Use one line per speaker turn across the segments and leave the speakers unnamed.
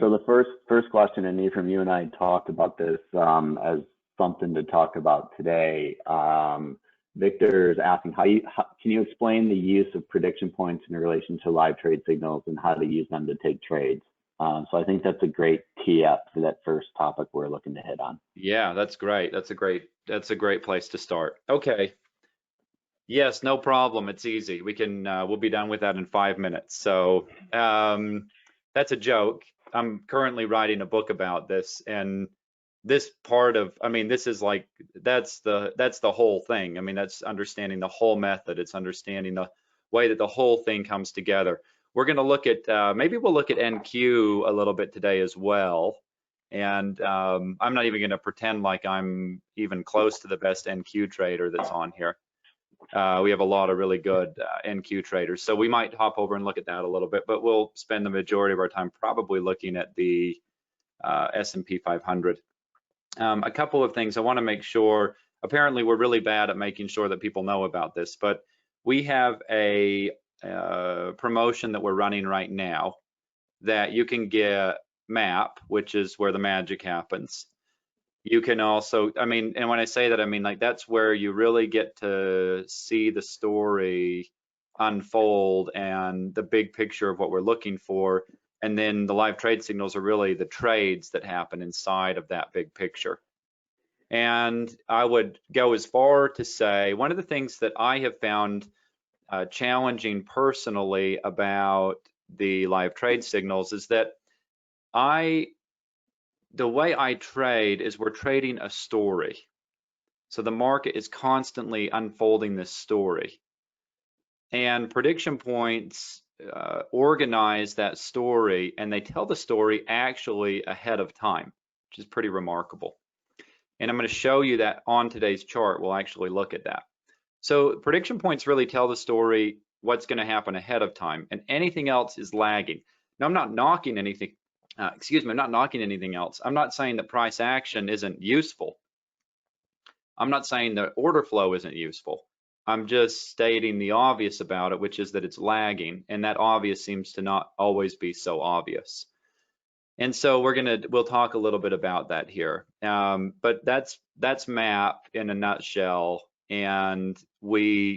So the first question, and Ephraim, you and I talked about this as something to talk about today. Victor is asking can you explain the use of prediction points in relation to live trade signals and how to use them to take trades? So I think that's a great tee up for that first topic we're looking to hit on.
Yeah, that's great. That's a great place to start. Okay. Yes, no problem. It's easy. We'll be done with that in 5 minutes. So that's a joke. I'm currently writing a book about this, and this part of, I mean, this is like, that's the whole thing. I mean, that's understanding the whole method. It's understanding the way that the whole thing comes together. We're going to look at, maybe we'll look at NQ a little bit today as well. And I'm not even going to pretend like I'm even close to the best NQ trader that's on here. We have a lot of really good NQ traders. So we might hop over and look at that a little bit, but we'll spend the majority of our time probably looking at the S&P 500. A couple of things I want to make sure. Apparently, we're really bad at making sure that people know about this, but we have a promotion that we're running right now that you can get MAP, which is where the magic happens. You can also, I mean, and when I say that, I mean, like, that's where you really get to see the story unfold and the big picture of what we're looking for. And then the live trade signals are really the trades that happen inside of that big picture. And I would go as far to say, one of the things that I have found challenging personally about the live trade signals is that the way I trade is we're trading a story. So the market is constantly unfolding this story. And prediction points organize that story, and they tell the story actually ahead of time, which is pretty remarkable. And I'm going to show you that on today's chart. We'll actually look at that. So prediction points really tell the story, what's going to happen ahead of time, and anything else is lagging. Now, I'm not knocking anything. I'm not knocking anything else. I'm not saying that price action isn't useful. I'm not saying that order flow isn't useful. I'm just stating the obvious about it, which is that it's lagging, and that obvious seems to not always be so obvious. And so we'll talk a little bit about that here. But that's MAP in a nutshell. And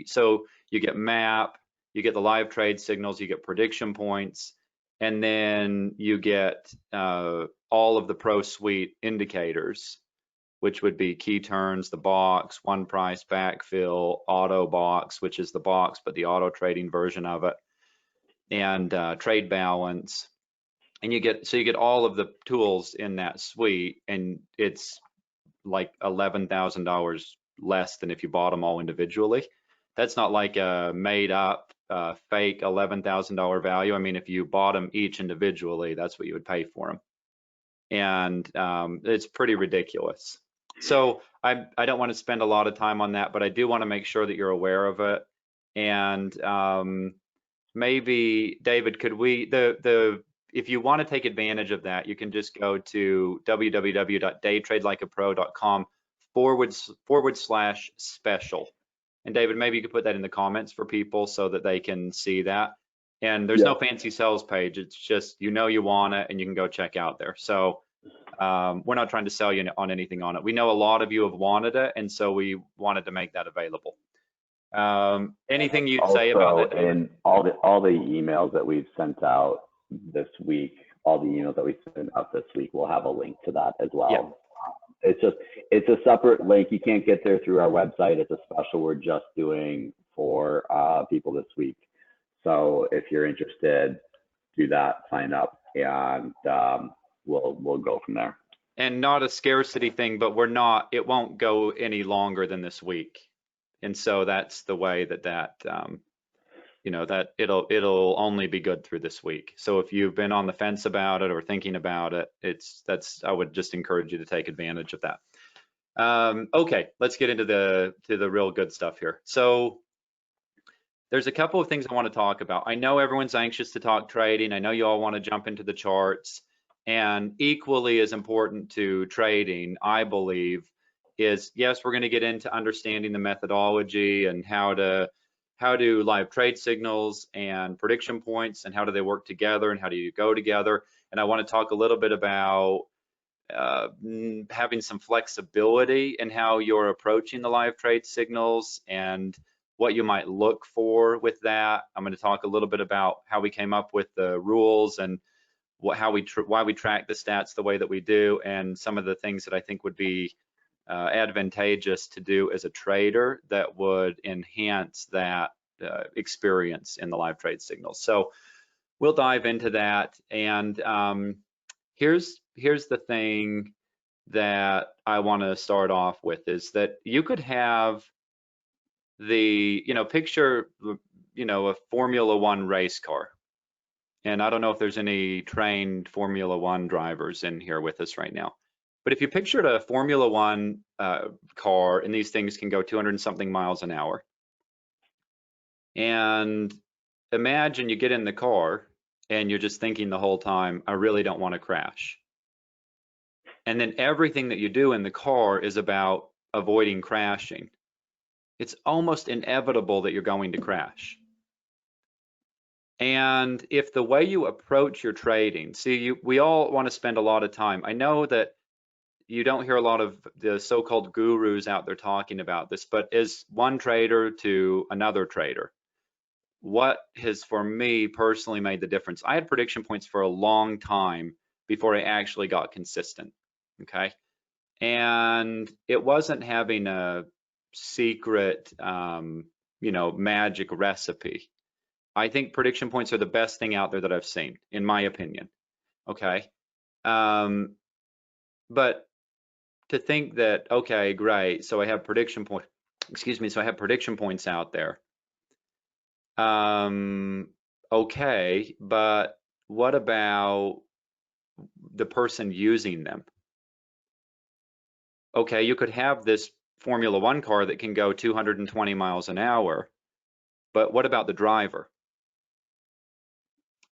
so you get MAP, you get the live trade signals, you get prediction points, and then you get all of the Pro Suite indicators, which would be key turns, the box, one price, backfill, auto box, which is the box, but the auto trading version of it, and trade balance. And you get all of the tools in that suite, and it's like $11,000 less than if you bought them all individually. That's not like a made up fake $11,000 value. I mean, if you bought them each individually, that's what you would pay for them. And it's pretty ridiculous. So I don't want to spend a lot of time on that, but I do want to make sure that you're aware of it. And maybe, David, could we, if you want to take advantage of that, you can just go to www.daytradelikeapro.com/special. And David, maybe you could put that in the comments for people so that they can see that. And there's no fancy sales page. It's just, you want it and you can go check out there. So we're not trying to sell you on anything on it. We know a lot of you have wanted it, and so we wanted to make that available. Anything you'd say about that, David?
And all the emails that we've sent out this week, we'll have a link to that as well.
Yeah.
It's a separate link. You can't get there through our website. It's a special we're just doing for people this week. So if you're interested, do that, sign up, and we'll go from there.
And not a scarcity thing, but it won't go any longer than this week. And so that's the way that it'll only be good through this week. So if you've been on the fence about it or thinking about it, I would just encourage you to take advantage of that. Okay, let's get into the real good stuff here. So there's a couple of things I want to talk about. I know everyone's anxious to talk trading. I know you all want to jump into the charts. And equally as important to trading, I believe, is, yes, we're going to get into understanding the methodology and how do live trade signals and prediction points and how do they work together and how do you go together. And I want to talk a little bit about having some flexibility in how you're approaching the live trade signals and what you might look for with that. I'm going to talk a little bit about how we came up with the rules and why we track the stats the way that we do, and some of the things that I think would be advantageous to do as a trader that would enhance that experience in the live trade signals. So we'll dive into that. And here's the thing that I want to start off with, is that you could have the, picture, a Formula One race car. And I don't know if there's any trained Formula One drivers in here with us right now. But if you pictured a Formula One car, and these things can go 200 and something miles an hour, and imagine you get in the car and you're just thinking the whole time, I really don't want to crash. And then everything that you do in the car is about avoiding crashing. It's almost inevitable that you're going to crash. And if the way you approach your trading, we all want to spend a lot of time. I know that you don't hear a lot of the so-called gurus out there talking about this, but as one trader to another trader, what has for me personally made the difference? I had prediction points for a long time before I actually got consistent, okay? And it wasn't having a secret, magic recipe. I think prediction points are the best thing out there that I've seen, in my opinion, okay? But to think that, okay, great, so I have prediction points out there. Okay, but what about the person using them? Okay, you could have this Formula One car that can go 220 miles an hour, but what about the driver?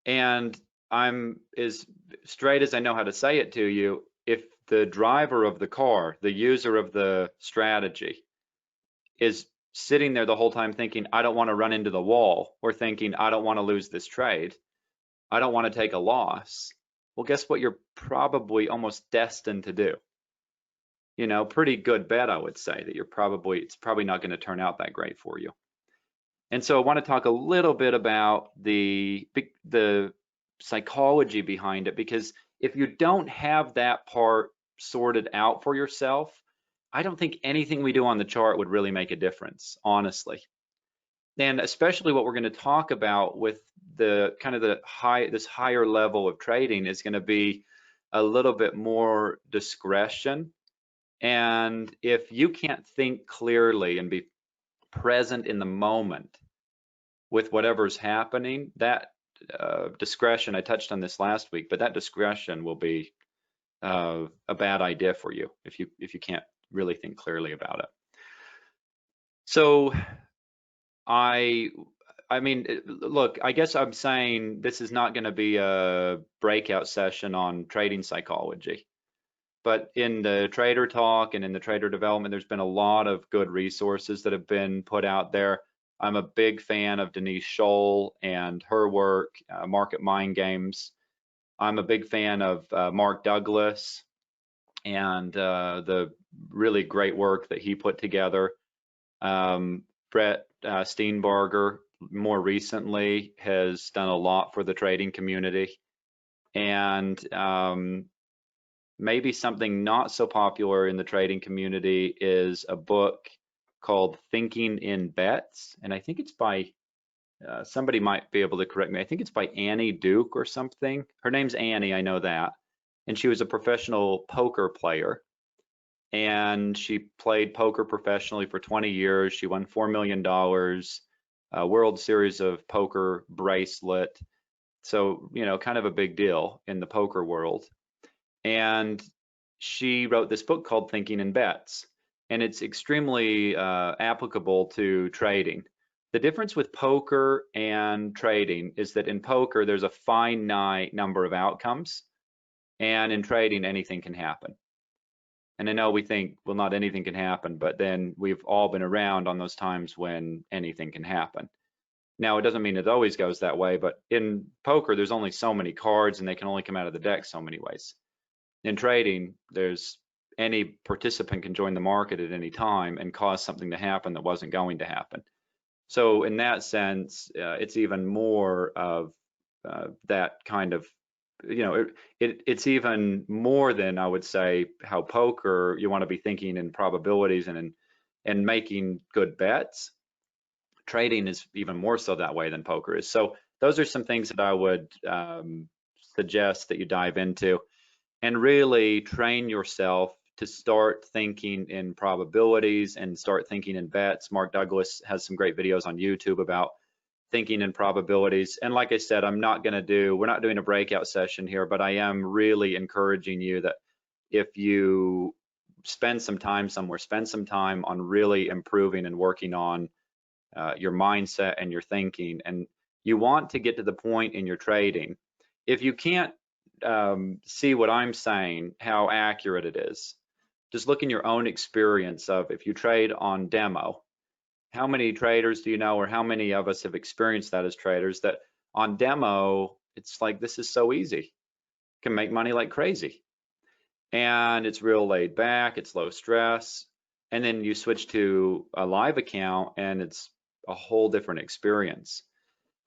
And I'm as straight as I know how to say it to you. If the driver of the car, the user of the strategy, is sitting there the whole time thinking, I don't want to run into the wall, or thinking, I don't want to lose this trade, I don't want to take a loss, well, guess what you're probably almost destined to do? Pretty good bet, I would say, that it's probably not going to turn out that great for you. And so I want to talk a little bit about the psychology behind it, because if you don't have that part sorted out for yourself, I don't think anything we do on the chart would really make a difference, honestly. And especially what we're going to talk about with the kind of this higher level of trading is going to be a little bit more discretion. And if you can't think clearly and be present in the moment with whatever's happening, that discretion, I touched on this last week, but that discretion will be a bad idea for you if you can't really think clearly about it. So I mean, look, I guess I'm saying this is not going to be a breakout session on trading psychology, but in the trader talk and in the trader development, there's been a lot of good resources that have been put out there. I'm a big fan of Denise Scholl and her work, Market Mind Games. I'm a big fan of Mark Douglas and the really great work that he put together. Brett Steenbarger, more recently, has done a lot for the trading community. And maybe something not so popular in the trading community is a book called Thinking in Bets. And I think it's by, somebody might be able to correct me, I think it's by Annie Duke or something. Her name's Annie, I know that. And she was a professional poker player. And she played poker professionally for 20 years. She won $4 million, a World Series of Poker bracelet. So, kind of a big deal in the poker world. And she wrote this book called Thinking in Bets, and it's extremely applicable to trading. The difference with poker and trading is that in poker, there's a finite number of outcomes, and in trading, anything can happen. And I know we think, well, not anything can happen, but then we've all been around on those times when anything can happen. Now, it doesn't mean it always goes that way, but in poker, there's only so many cards and they can only come out of the deck so many ways. In trading, there's any participant can join the market at any time and cause something to happen that wasn't going to happen. So in that sense, it's even more of that kind of, it's even more than, I would say, how poker, you want to be thinking in probabilities and making good bets. Trading is even more so that way than poker is. So those are some things that I would suggest that you dive into and really train yourself to start thinking in probabilities and start thinking in bets. Mark Douglas has some great videos on YouTube about thinking in probabilities. And like I said, we're not doing a breakout session here, but I am really encouraging you that if you spend some time somewhere, spend some time on really improving and working on your mindset and your thinking. And you want to get to the point in your trading. If you can't see what I'm saying, how accurate it is, just look in your own experience of if you trade on demo, how many traders do you know, or how many of us have experienced that as traders, that on demo, it's like, this is so easy, can make money like crazy. And it's real laid back, it's low stress. And then you switch to a live account and it's a whole different experience.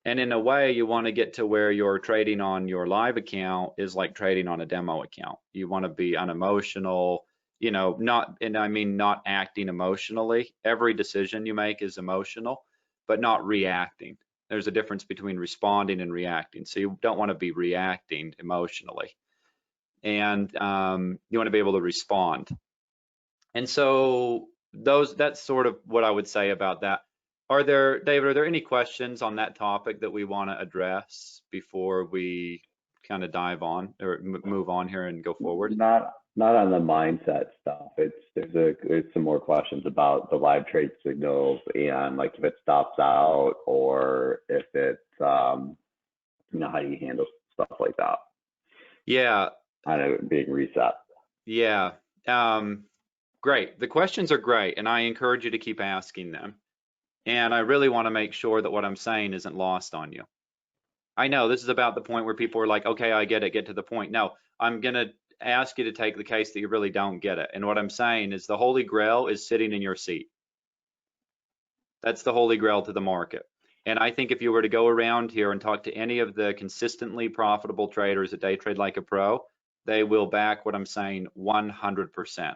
And in a way, you want to get to where your trading on your live account is like trading on a demo account. You want to be unemotional, not acting emotionally. Every decision you make is emotional, but not reacting. There's a difference between responding and reacting. So you don't want to be reacting emotionally. And you want to be able to respond. And so that's sort of what I would say about that. David, are there any questions on that topic that we want to address before we kind of dive on or move on here and go forward?
Not on the mindset stuff. There's some more questions about the live trade signals and like if it stops out or if it's how do you handle stuff like that?
Yeah.
Kind of being reset.
Yeah. Great. The questions are great, and I encourage you to keep asking them. And I really want to make sure that what I'm saying isn't lost on you. I know this is about the point where people are like, okay, I get it, get to the point. No, I'm going to ask you to take the case that you really don't get it. And what I'm saying is the Holy Grail is sitting in your seat. That's the Holy Grail to the market. And I think if you were to go around here and talk to any of the consistently profitable traders that day trade like a pro, they will back what I'm saying 100%.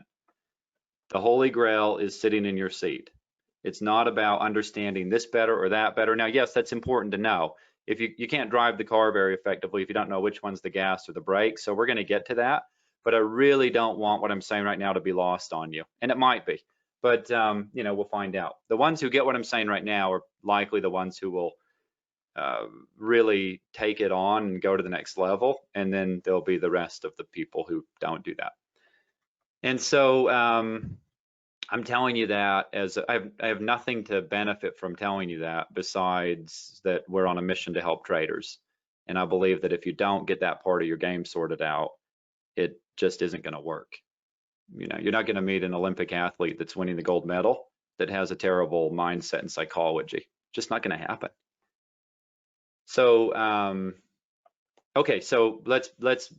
The Holy Grail is sitting in your seat. It's not about understanding this better or that better. Now, yes, that's important to know. If you can't drive the car very effectively if you don't know which one's the gas or the brake. So we're going to get to that. But I really don't want what I'm saying right now to be lost on you. And it might be. But, we'll find out. The ones who get what I'm saying right now are likely the ones who will really take it on and go to the next level. And then there'll be the rest of the people who don't do that. And so I'm telling you that as I have nothing to benefit from telling you that besides that we're on a mission to help traders. And I believe that if you don't get that part of your game sorted out, it just isn't going to work. You're not going to meet an Olympic athlete that's winning the gold medal that has a terrible mindset and psychology. Just not going to happen. So, okay, so let's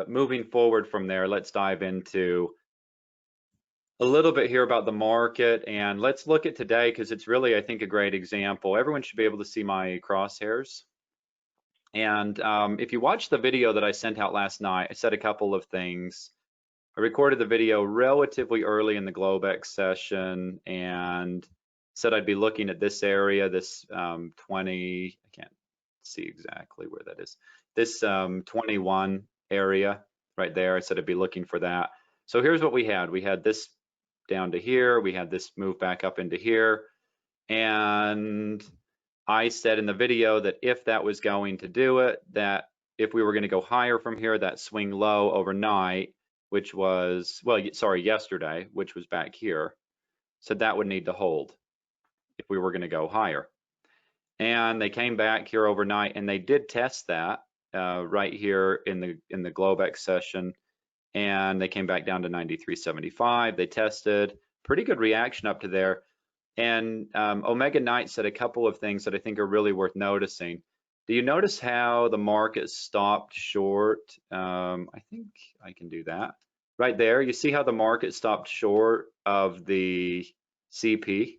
moving forward from there, let's dive into a little bit here about the market, and let's look at today because it's really, I think, a great example. Everyone should be able to see my crosshairs. And if you watch the video that I sent out last night, I said a couple of things. I recorded the video relatively early in the Globex session and said I'd be looking at this area, this 20, I can't see exactly where that is, this 21 area right there. I said I'd be looking for that. So here's what we had. We had this down to here. We had this move back up into here. And I said in the video that if that was going to do it, that if we were going to go higher from here, that swing low overnight, which was, yesterday, which was back here, so that would need to hold if we were going to go higher. And they came back here overnight and they did test that right here in the Globex session. And they came back down to 93.75. They tested, pretty good reaction up to there. And Omega Knight said a couple of things that I think are really worth noticing. Do you notice how the market stopped short? I think I can do that. Right there, you see how the market stopped short of the CP?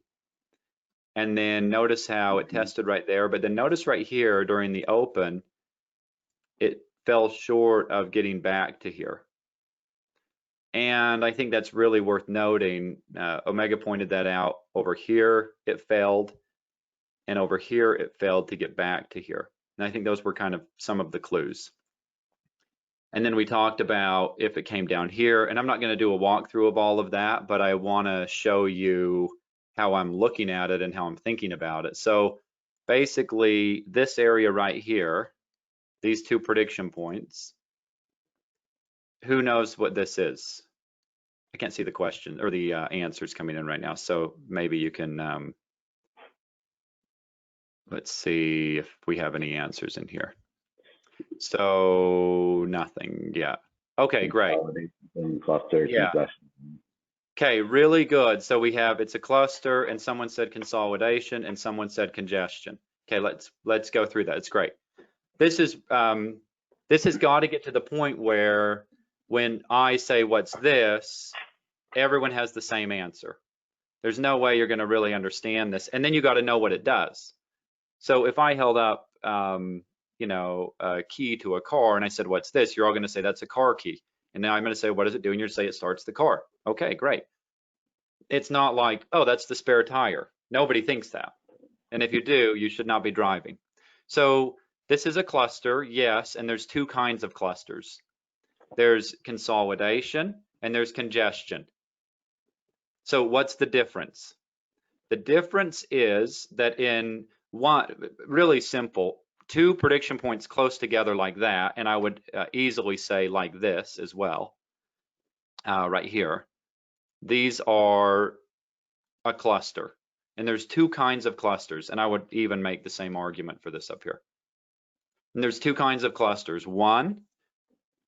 And then notice how it tested right there, but then notice right here during the open, it fell short of getting back to here. And I think that's really worth noting. Omega pointed that out. Over here, it failed, and over here, it failed to get back to here. And I think those were kind of some of the clues. And then we talked about if it came down here, and I'm not going to do a walkthrough of all of that, but I want to show you how I'm looking at it and how I'm thinking about it. So basically, this area right here, these two prediction points, who knows what this is? I can't see the question or the answers coming in right now. So maybe you can, let's see if we have any answers in here. So nothing, yeah. Okay, great.
Cluster,
yeah.
congestion.
Okay, really good. So we have, it's a cluster, and someone said consolidation, and someone said congestion. Okay, let's go through that. It's great. This has got to get to the point where when I say what's this, everyone has the same answer. There's no way you're going to really understand this, and then you got to know what it does. So if I held up, you know, a key to a car, and I said, "What's this?" You're all going to say that's a car key. And now I'm going to say, "What does it do?" And you're going to say, "It starts the car." Okay, great. It's not like, "Oh, that's the spare tire." Nobody thinks that. And if you do, you should not be driving. So this is a cluster, yes, and there's two kinds of clusters. There's consolidation and there's congestion. So what's the difference? The difference is that in one, really simple, two prediction points close together like that, and I would easily say like this as well, right here. These are a cluster, and there's two kinds of clusters, and I would even make the same argument for this up here. And there's two kinds of clusters. One,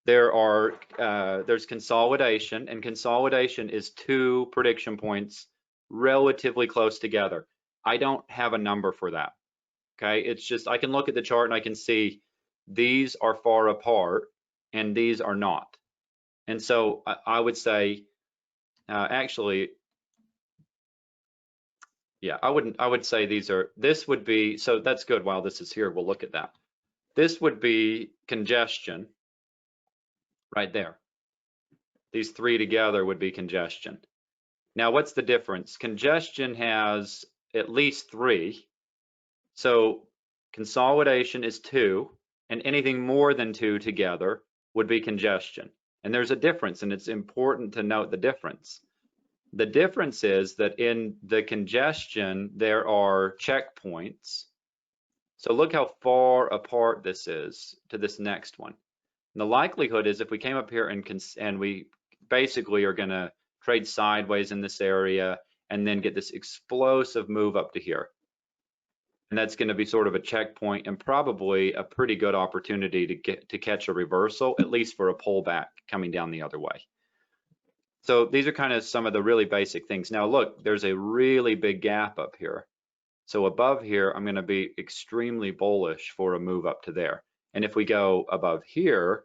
there's consolidation, and consolidation is two prediction points relatively close together. I don't have a number for that. Okay, it's just I can look at the chart and I can see these are far apart and these are not. And so I would say, actually, yeah, I would say this would be, so that's good. While this is here, we'll look at that. This would be congestion right there. These three together would be congestion. Now, what's the difference? Congestion has at least three. So consolidation is two, and anything more than two together would be congestion. And there's a difference, and it's important to note the difference. The difference is that in the congestion, there are checkpoints. So look how far apart this is to this next one. And the likelihood is if we came up here and we basically are going to trade sideways in this area and then get this explosive move up to here. And that's going to be sort of a checkpoint and probably a pretty good opportunity to catch a reversal, at least for a pullback coming down the other way. So these are kind of some of the really basic things. Now look, there's a really big gap up here. So above here, I'm going to be extremely bullish for a move up to there. And if we go above here,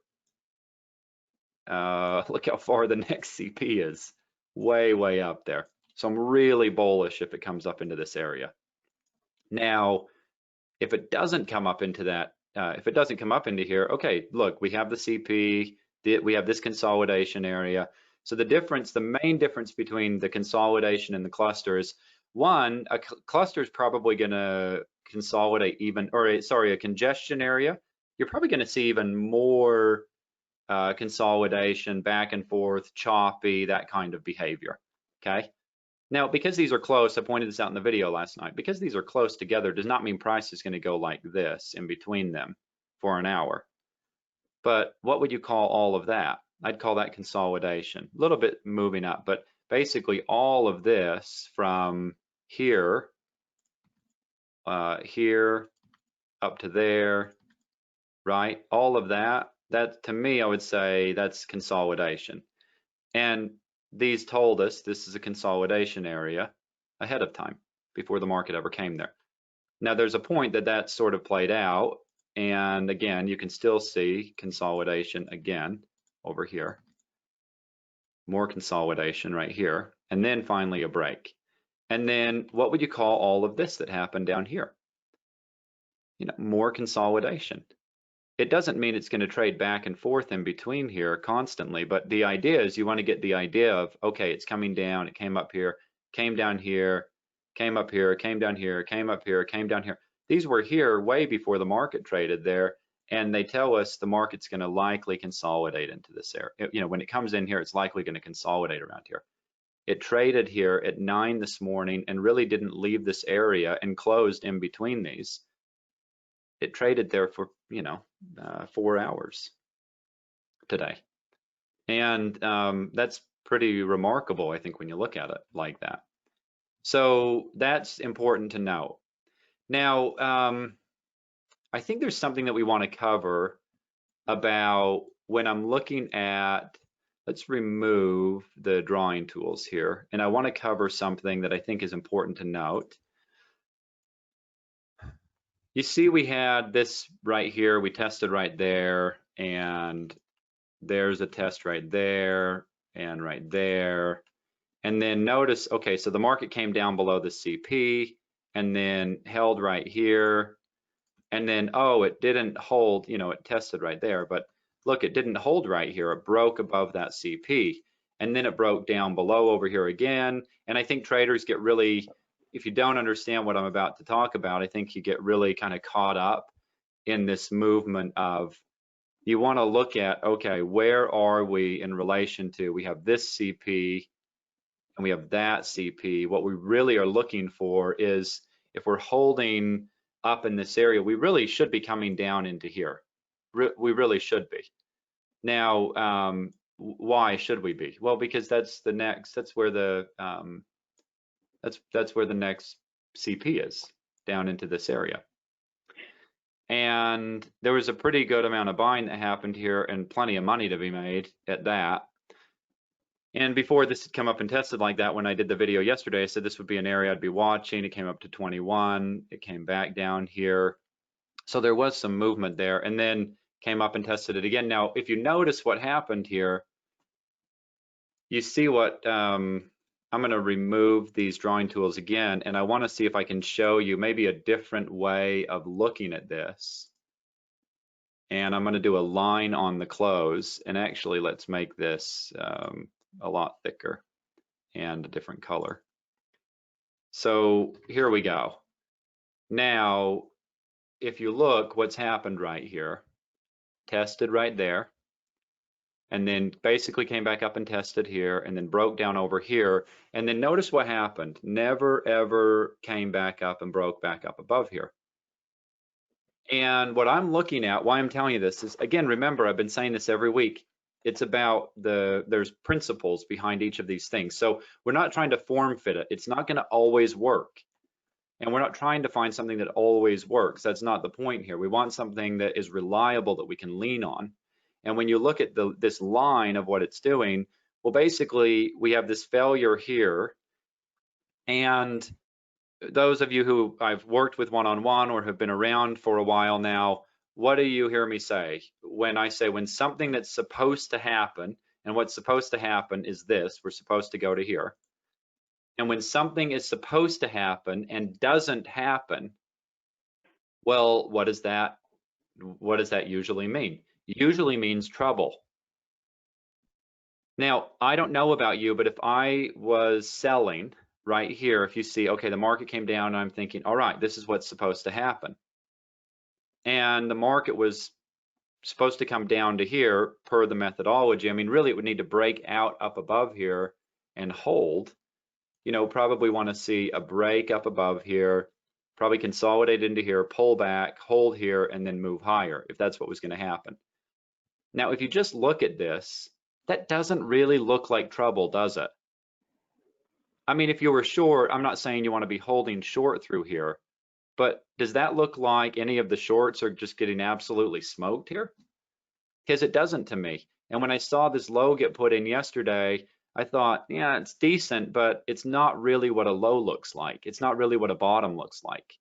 look how far the next CP is, way, way up there. So I'm really bullish if it comes up into this area. Now, if it doesn't come up into that, if it doesn't come up into here, okay, look, we have the CP, we have this consolidation area. So the difference, the main difference between the consolidation and the cluster is, one, a cluster is probably going to consolidate even, or sorry, a congestion area. You're probably going to see even more consolidation, back and forth, choppy, that kind of behavior, okay? Now, because these are close, I pointed this out in the video last night, because these are close together does not mean price is going to go like this in between them for an hour. But what would you call all of that? I'd call that consolidation, a little bit moving up, but basically all of this from here, here up to there, right? All of that, to me, I would say that's consolidation. And these told us this is a consolidation area ahead of time. before the market ever came there. Now there's a point that that sort of played out, and again, you can still see consolidation again over here, more consolidation right here, and then finally a break. And then what would you call all of this that happened down here? You know, more consolidation. It doesn't mean it's going to trade back and forth in between here constantly, but the idea is you want to get the idea of, okay, it's coming down, it came up here, came down here, came up here, came down here, came up here, came down here. These were here way before the market traded there, and they tell us the market's going to likely consolidate into this area. You know, when it comes in here, it's likely going to consolidate around here. It traded here at 9 this morning and really didn't leave this area and closed in between these. It traded there for, you know, 4 hours today. And that's pretty remarkable, I think, when you look at it like that. So that's important to note. Now, I think there's something that we want to cover about when I'm looking at, let's remove the drawing tools here. And I want to cover something that I think is important to note. You see, we had this right here, we tested right there, and there's a test right there, and right there. And then notice, okay, so the market came down below the CP, and then held right here, and then, oh, it didn't hold, you know, it tested right there, but look, it didn't hold right here, it broke above that CP, and then it broke down below over here again. And I think traders get really, if you don't understand what I'm about to talk about, I think you get really kind of caught up in this movement of, you want to look at, okay, where are we in relation to, we have this CP and we have that CP. What we really are looking for is, if we're holding up in this area, we really should be coming down into here. We really should be. Now, why should we be? Well, because that's the next, that's where the that's where the next CP is, down into this area. And there was a pretty good amount of buying that happened here and plenty of money to be made at that. And before this had come up and tested like that, when I did the video yesterday, I said this would be an area I'd be watching. It came up to 21, it came back down here. So there was some movement there, and then came up and tested it again. Now, if you notice what happened here, you see what, I'm gonna remove these drawing tools again, and I wanna see if I can show you maybe a different way of looking at this. And I'm gonna do a line on the close, and actually let's make this a lot thicker and a different color. So here we go. Now, if you look, what's happened right here, tested right there, and then basically came back up and tested here, and then broke down over here, and then notice what happened. Never ever came back up and broke back up above here. And what I'm looking at, why I'm telling you this is, again, remember, I've been saying this every week, it's about there's principles behind each of these things. So we're not trying to form fit it. It's not gonna always work. And we're not trying to find something that always works. That's not the point here. We want something that is reliable, that we can lean on. And when you look at this line of what it's doing, well, basically we have this failure here. And those of you who I've worked with one-on-one or have been around for a while now, what do you hear me say? When I say, when something that's supposed to happen, and what's supposed to happen is this, we're supposed to go to here. And when something is supposed to happen and doesn't happen, well, what does that usually mean? It usually means trouble. Now, I don't know about you, but if I was selling right here, if you see, okay, the market came down, and I'm thinking, all right, this is what's supposed to happen. And the market was supposed to come down to here per the methodology. I mean, really, it would need to break out up above here and hold. You know, probably want to see a break up above here, probably consolidate into here, pull back, hold here, and then move higher, if that's what was going to happen. Now, if you just look at this, that doesn't really look like trouble, does it? I mean, if you were short, I'm not saying you want to be holding short through here, but does that look like any of the shorts are just getting absolutely smoked here? Because it doesn't to me. And when I saw this low get put in yesterday, I thought, yeah, it's decent, but it's not really what a low looks like. It's not really what a bottom looks like.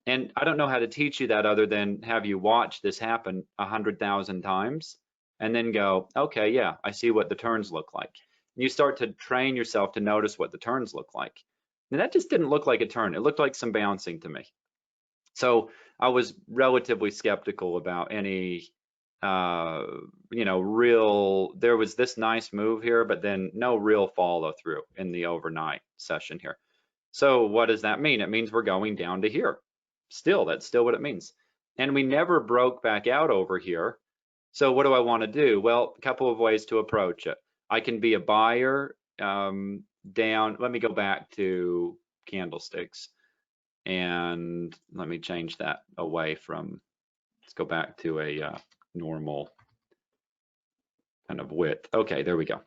And I don't know how to teach you that other than have you watch this happen 100,000 times and then go, okay, yeah, I see what the turns look like. And you start to train yourself to notice what the turns look like. And that just didn't look like a turn. It looked like some bouncing to me. So I was relatively skeptical about any, there was this nice move here, but then no real follow through in the overnight session here. So what does that mean? It means we're going down to here. Still, that's still what it means. And we never broke back out over here. So what do I want to do? Well, a couple of ways to approach it. I can be a buyer down. Let me go back to candlesticks. And let me change that away from, let's go back to a normal kind of width. Okay, there we go.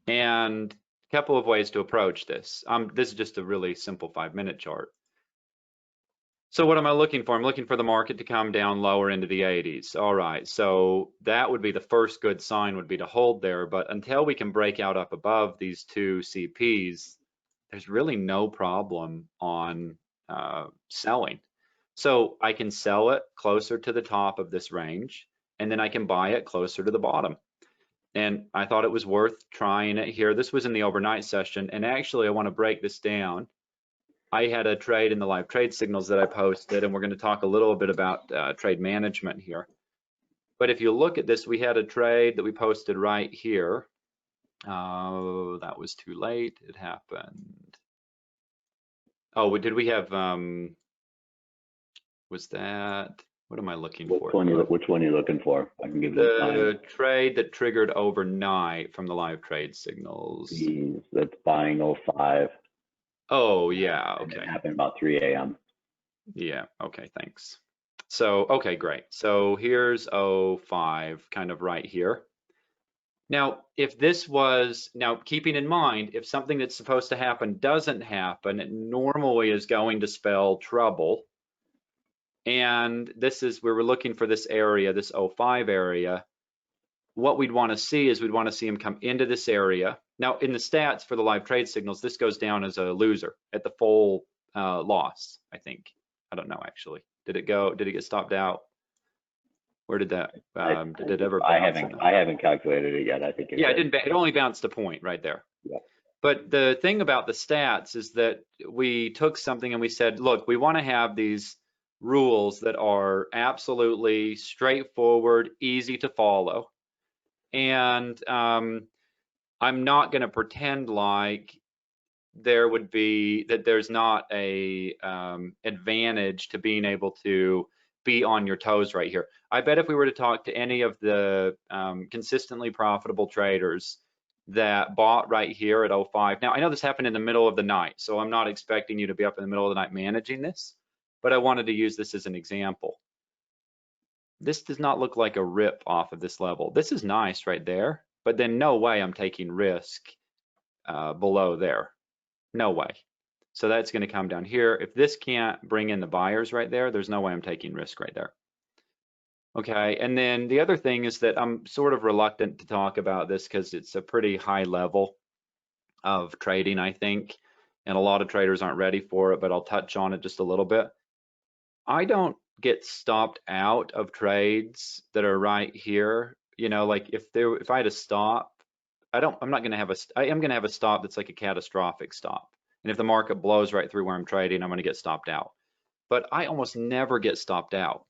And a couple of ways to approach this. This is just a really simple 5-minute chart. So what am I looking for? I'm looking for the market to come down lower into the 80s. All right, so that would be the first good sign, would be to hold there. But until we can break out up above these two CPs, there's really no problem on selling. So I can sell it closer to the top of this range, and then I can buy it closer to the bottom. And I thought it was worth trying it here. This was in the overnight session, and actually I want to break this down. I had a trade in the live trade signals that I posted, and we're going to talk a little bit about trade management here. But if you look at this, we had a trade that we posted right here. That was too late. It happened. Oh, did we have, was that, what am I looking for?
Which one are you looking for? I can give you
the trade that triggered overnight from the live trade signals.
That's buying 05.
Oh, yeah, okay.
It happened about 3 a.m.
Yeah, okay, thanks. So, okay, great. So here's 05, kind of right here. Now, if this was, now keeping in mind, if something that's supposed to happen doesn't happen, it normally is going to spell trouble. And this is where we're looking for this area, this 05 area. What we'd want to see is we'd want to see him come into this area. Now, in the stats for the live trade signals, this goes down as a loser at the full loss, I think. I don't know, actually. Did it get stopped out? Where did that, did it ever bounce?
I haven't calculated it yet. I think it
did. It only bounced a point right there.
Yeah.
But the thing about the stats is that we took something and we said, look, we want to have these rules that are absolutely straightforward, easy to follow. And I'm not going to pretend like there's not a advantage to being able to be on your toes right here. I bet if we were to talk to any of the consistently profitable traders that bought right here at 05. Now, I know this happened in the middle of the night, so I'm not expecting you to be up in the middle of the night managing this, but I wanted to use this as an example. This does not look like a rip off of this level. This is nice right there, but then no way I'm taking risk below there. No way. So that's going to come down here. If this can't bring in the buyers right there, there's no way I'm taking risk right there. Okay, and then the other thing is that I'm sort of reluctant to talk about this because it's a pretty high level of trading, I think, and a lot of traders aren't ready for it, but I'll touch on it just a little bit. I don't get stopped out of trades that are right here. You know, like if I had a stop, I am going to have a stop that's like a catastrophic stop. And if the market blows right through where I'm trading, I'm going to get stopped out. But I almost never get stopped out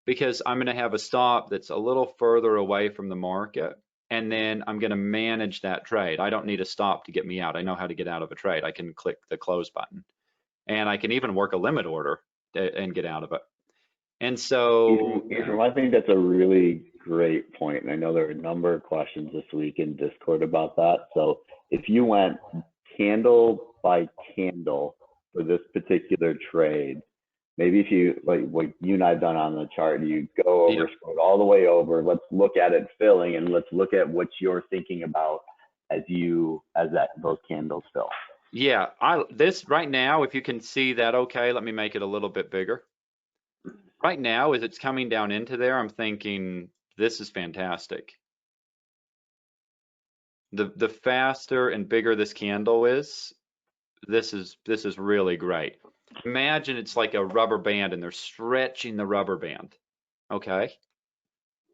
because I'm going to have a stop that's a little further away from the market. And then I'm going to manage that trade. I don't need a stop to get me out. I know how to get out of a trade. I can click the close button. And I can even work a limit order and get out of it. And so
I think that's a really great point. And I know there are a number of questions this week in Discord about that. So if you went candle by candle for this particular trade, maybe if you, like what you and I've done on the chart, you go over, scroll all the way over, let's look at it filling, and let's look at what you're thinking about as those candles fill.
Yeah, this right now, if you can see that, okay, let me make it a little bit bigger. Right now, as it's coming down into there, I'm thinking this is fantastic. The faster and bigger this candle is, this is really great. Imagine it's like a rubber band and they're stretching the rubber band. Okay.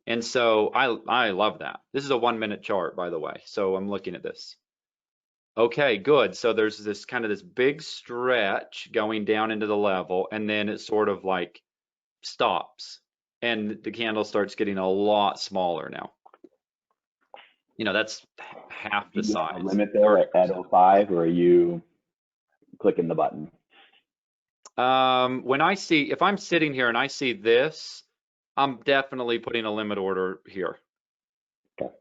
And so I love that. This is a 1-minute chart, by the way. So I'm looking at this. Okay, good. So there's this kind of this big stretch going down into the level, and then it sort of like stops, and the candle starts getting a lot smaller now. You know, that's half the
Do you have
size.
a limit there at
30%.
05, or are you clicking the button?
When I see, if I'm sitting here and I see this, I'm definitely putting a limit order here.
Okay.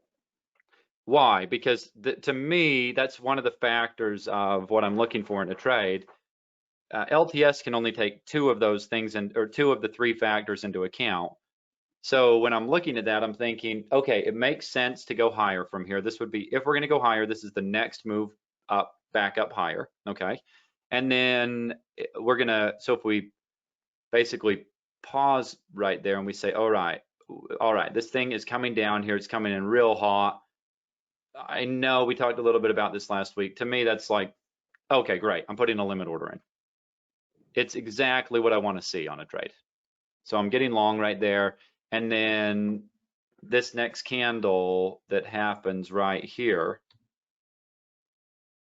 Why? Because to me, that's one of the factors of what I'm looking for in a trade. LTS can only take 2 of those things or 2 of the 3 factors into account. So when I'm looking at that, I'm thinking, okay, it makes sense to go higher from here. This would be, if we're going to go higher, this is the next move up, back up higher. Okay. And then we're going to, so if we basically pause right there and we say, all right, this thing is coming down here. It's coming in real hot. I know we talked a little bit about this last week. To me, that's like, okay, great. I'm putting a limit order in. It's exactly what I want to see on a trade. So I'm getting long right there. And then this next candle that happens right here,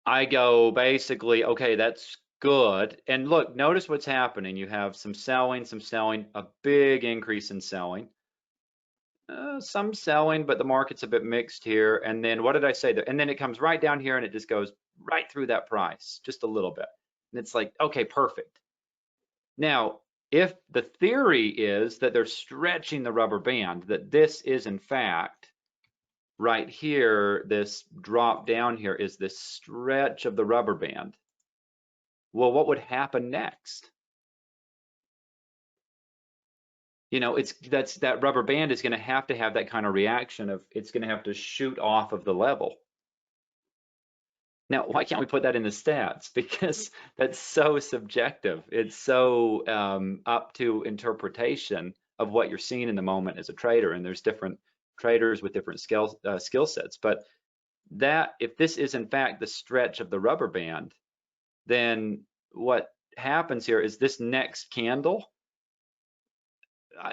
I go basically, okay, that's good. And look, notice what's happening. You have some selling, a big increase in selling, some selling, but the market's a bit mixed here. And then what did I say? And then it comes right down here and it just goes right through that price, just a little bit. And it's like, okay, perfect. Now, if the theory is that they're stretching the rubber band, that this is in fact right here, this drop down here is this stretch of the rubber band. Well, what would happen next? You know, that rubber band is going to have that kind of reaction of it's going to have to shoot off of the level. Now, why can't we put that in the stats? Because that's so subjective. It's so up to interpretation of what you're seeing in the moment as a trader, and there's different traders with different skill sets. But that, if this is in fact the stretch of the rubber band, then what happens here is this next candle.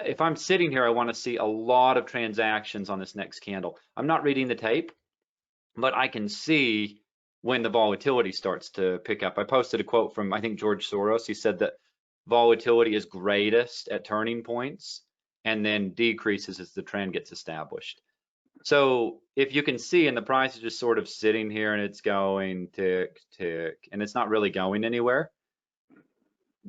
If I'm sitting here, I want to see a lot of transactions on this next candle. I'm not reading the tape, but I can see when the volatility starts to pick up. I posted a quote from, I think, George Soros. He said that volatility is greatest at turning points and then decreases as the trend gets established. So if you can see, and the price is just sort of sitting here and it's going tick, tick, and it's not really going anywhere,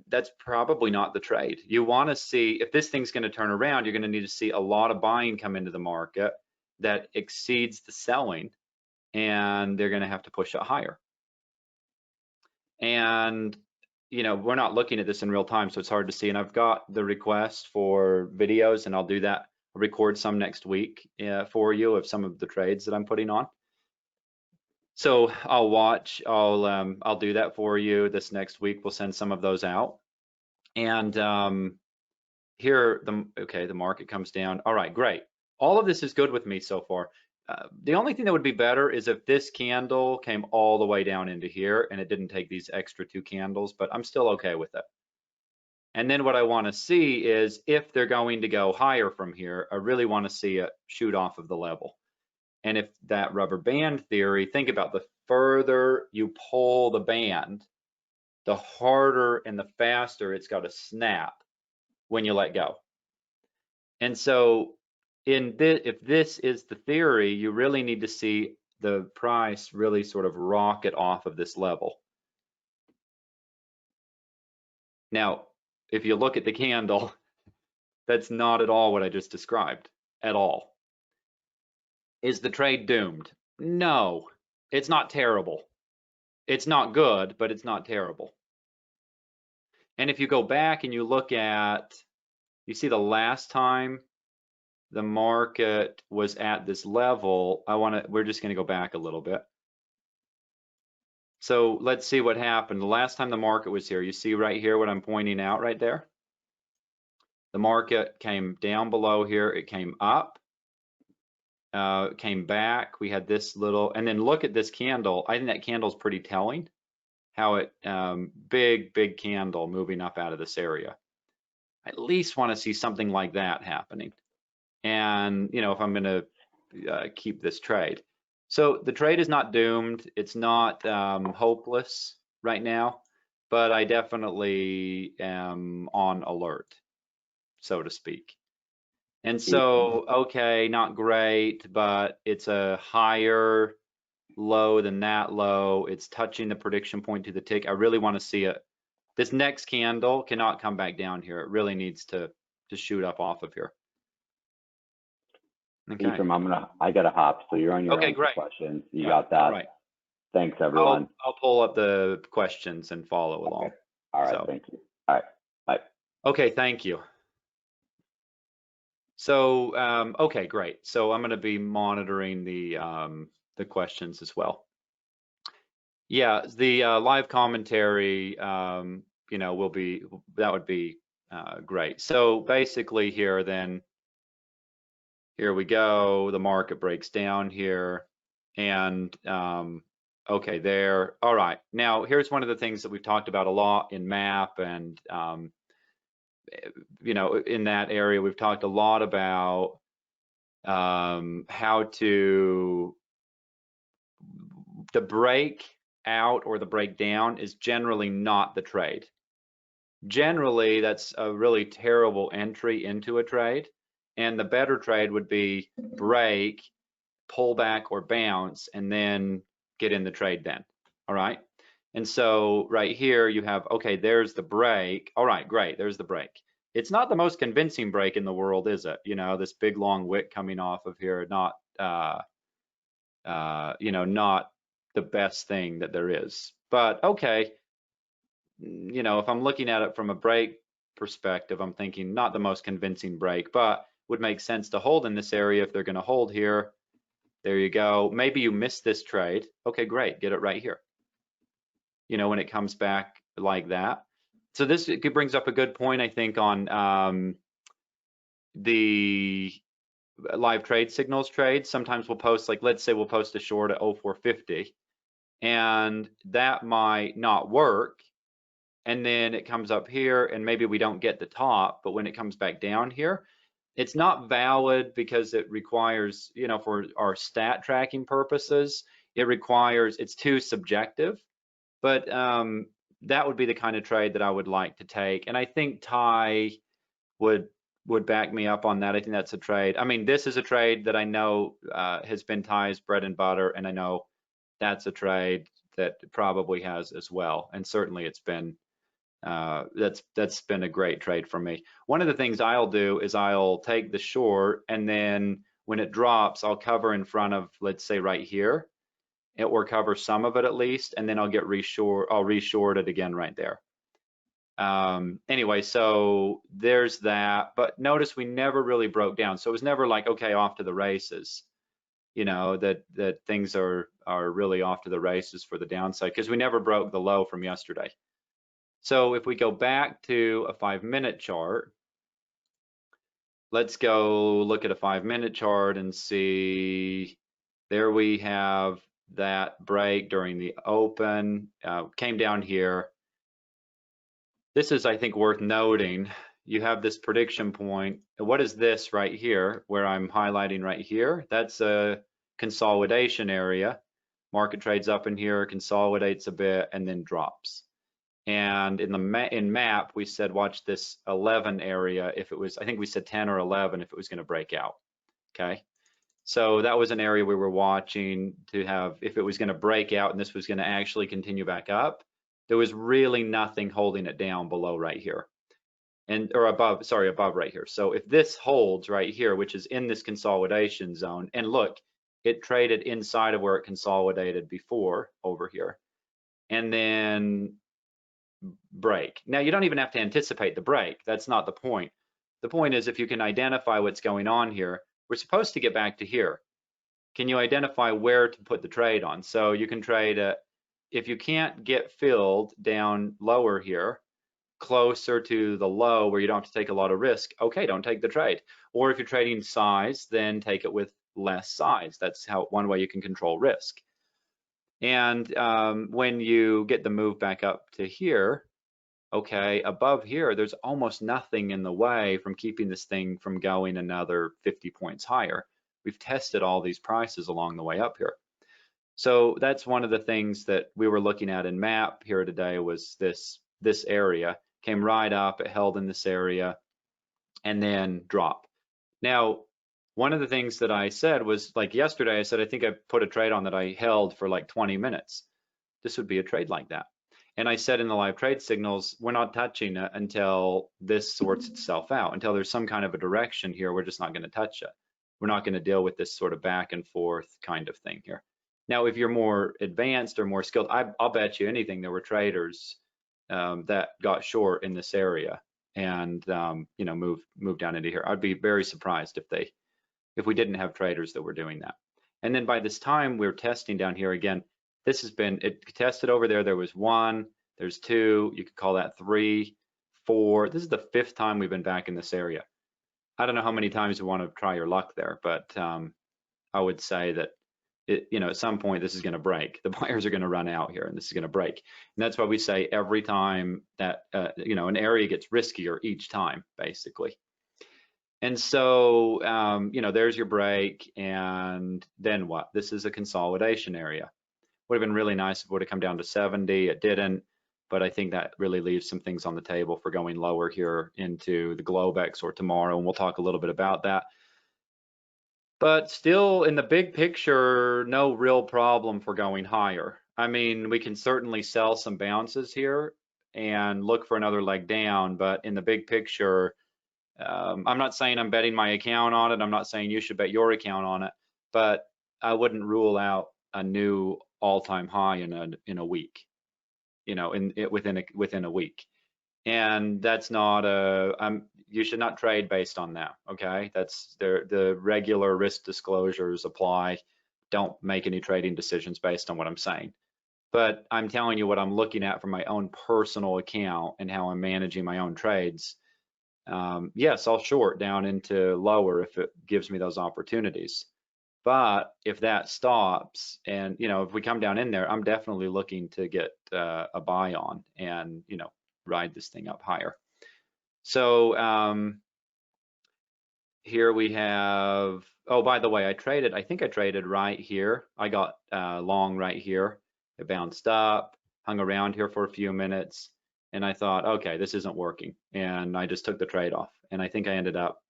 that's probably not the trade. You want to see, if this thing's going to turn around, you're going to need to see a lot of buying come into the market that exceeds the selling, and they're going to have to push it higher. And, you know, we're not looking at this in real time, so it's hard to see. And I've got the request for videos, and I'll do that. I'll record some next week for you of some of the trades that I'm putting on. So I'll watch, I'll do that for you this next week. We'll send some of those out. And here, the market comes down. All right, great. All of this is good with me so far. The only thing that would be better is if this candle came all the way down into here and it didn't take these extra 2 candles, but I'm still okay with it. And then what I want to see is if they're going to go higher from here, I really want to see it shoot off of the level. And if that rubber band theory, think about the further you pull the band, the harder and the faster it's got to snap when you let go. And so if this is the theory, you really need to see the price really sort of rocket off of this level. Now, if you look at the candle, that's not at all what I just described at all. Is the trade doomed? No, it's not terrible. It's not good, but it's not terrible. And if you go back and you look at, you see the last time the market was at this level, we're just going to go back a little bit. So let's see what happened. The last time the market was here, you see right here what I'm pointing out right there? The market came down below here, it came up, came back. We had this little, and then look at this candle. I think that candle's pretty telling. How it, big candle moving up out of this area. I at least want to see something like that happening. And, you know, if I'm going to keep this trade. So the trade is not doomed. It's not hopeless right now, but I definitely am on alert, so to speak. And so, okay, not great, but it's a higher low than that low. It's touching the prediction point to the tick. I really want to see it. This next candle cannot come back down here. It really needs to shoot up off of here. Okay.
Ephraim, I gotta hop. So you're on your own
great.
questions. You got that.
Right.
Thanks, everyone.
I'll pull up the questions and follow along.
Okay. All right. Thank you. All right. Bye.
Okay. Thank you. So, okay, great. So I'm going to be monitoring the questions as well. Yeah, the live commentary, you know, that would be great. So basically here then, here we go. The market breaks down here, and okay, there. All right. Now here's one of the things that we've talked about a lot in MAP, and you know, in that area we've talked a lot about how to, the break out or the breakdown is generally not the trade. Generally, that's a really terrible entry into a trade, and the better trade would be break, pull back or bounce, and then get in the trade then. All right. And so right here you have, okay, there's the break. All right, great, there's the break. It's not the most convincing break in the world, is it? You know, this big long wick coming off of here, not you know, not the best thing that there is. But okay, you know, if I'm looking at it from a break perspective, I'm thinking not the most convincing break, but would make sense to hold in this area if they're going to hold here. There you go. Maybe you missed this trade. Okay, great, get it right here. You know, when it comes back like that. So this brings up a good point, I think, on the live trade signals trade. Sometimes we'll post, like, let's say we'll post a short at 0450, and that might not work. And then it comes up here, and maybe we don't get the top, but when it comes back down here, it's not valid because it requires, you know, for our stat tracking purposes, it requires, it's too subjective. But that would be the kind of trade that I would like to take. And I think Ty would back me up on that. I think that's a trade. I mean, this is a trade that I know has been Ty's bread and butter, and I know that's a trade that probably has as well. And certainly it's been, that's been a great trade for me. One of the things I'll do is I'll take the short, and then when it drops, I'll cover in front of, let's say right here, or cover some of it at least, and then I'll get I'll reshort it again right there. Anyway, so there's that, but notice we never really broke down. So it was never like, okay, off to the races, you know, that things are really off to the races for the downside, because we never broke the low from yesterday. So if we go back to a 5-minute chart, let's go look at a 5-minute chart and see, there we have that break during the open, came down here. This is, I think, worth noting. You have this prediction point. What is this right here, where I'm highlighting right here? That's a consolidation area. Market trades up in here, consolidates a bit, and then drops. And in MAP, we said watch this 11 area if it was, I think we said 10 or 11 if it was going to break out. Okay. So that was an area we were watching to have, if it was going to break out and this was going to actually continue back up, there was really nothing holding it down below right here, and or above, sorry, above right here. So if this holds right here, which is in this consolidation zone, and look, it traded inside of where it consolidated before over here, and then break. Now you don't even have to anticipate the break. That's not the point. The point is, if you can identify what's going on here, we're supposed to get back to here. Can you identify where to put the trade on? So you can trade if you can't get filled down lower here, closer to the low where you don't have to take a lot of risk, okay, don't take the trade. Or if you're trading size, then take it with less size. That's how one way you can control risk. And when you get the move back up to here, okay, above here, there's almost nothing in the way from keeping this thing from going another 50 points higher. We've tested all these prices along the way up here. So that's one of the things that we were looking at in MAP here today, was this area came right up, it held in this area, and then drop. Now, one of the things that I said was, like yesterday, I said, I think I put a trade on that I held for like 20 minutes. This would be a trade like that. And I said in the live trade signals, we're not touching it until this sorts itself out, until there's some kind of a direction here. We're just not going to touch it. We're not going to deal with this sort of back and forth kind of thing here. Now, if you're more advanced or more skilled, I'll bet you anything there were traders that got short in this area and you know, move down into here. I'd be very surprised if we didn't have traders that were doing that. And then by this time we're testing down here again. This has been, it tested over there. There was 1, there's 2, you could call that 3, 4. This is the 5th time we've been back in this area. I don't know how many times you want to try your luck there, but I would say that you know, at some point this is going to break. The buyers are going to run out here, and this is going to break. And that's why we say every time that you know, an area gets riskier each time, basically. And so you know, there's your break, and then what? This is a consolidation area. Would have been really nice if it would have come down to 70. It didn't, but I think that really leaves some things on the table for going lower here into the Globex or tomorrow, and we'll talk a little bit about that. But still, in the big picture, no real problem for going higher. I mean, we can certainly sell some bounces here and look for another leg down, but in the big picture, I'm not saying I'm betting my account on it. I'm not saying you should bet your account on it, but I wouldn't rule out a new all-time high in a week, you know, within a week. And that's not you should not trade based on that, okay? That's the regular risk disclosures apply. Don't make any trading decisions based on what I'm saying. But I'm telling you what I'm looking at from my own personal account and how I'm managing my own trades. Yes, I'll short down into lower if it gives me those opportunities. But if that stops, and you know, if we come down in there, I'm definitely looking to get a buy on and, you know, ride this thing up higher. So here we have, oh, by the way, I think I traded right here. I got long right here. It bounced up, hung around here for a few minutes, and I thought, okay, this isn't working. And I just took the trade off. And I think I ended up,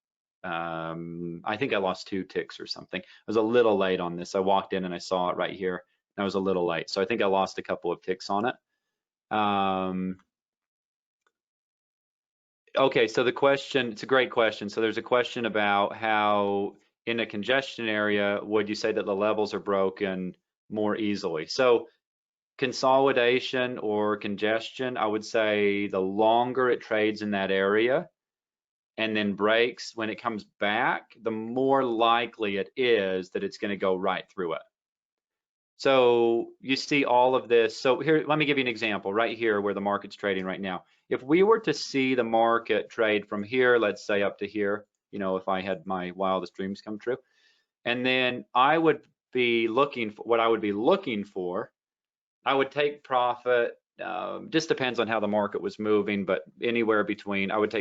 I think I lost 2 ticks or something. I was a little late on this. I walked in and I saw it right here. And I was a little late. So I think I lost a couple of ticks on it. Okay, so the question, it's a great question. So there's a question about how in a congestion area, would you say that the levels are broken more easily? So consolidation or congestion, I would say the longer it trades in that area and then breaks, when it comes back, the more likely it is that it's going to go right through it. So you see all of this. So here, let me give you an example right here where the market's trading right now. If we were to see the market trade from here, let's say up to here, you know, if I had my wildest dreams come true, and then I would be looking for what I would be looking for. I would take profit. Just depends on how the market was moving, but anywhere between, I would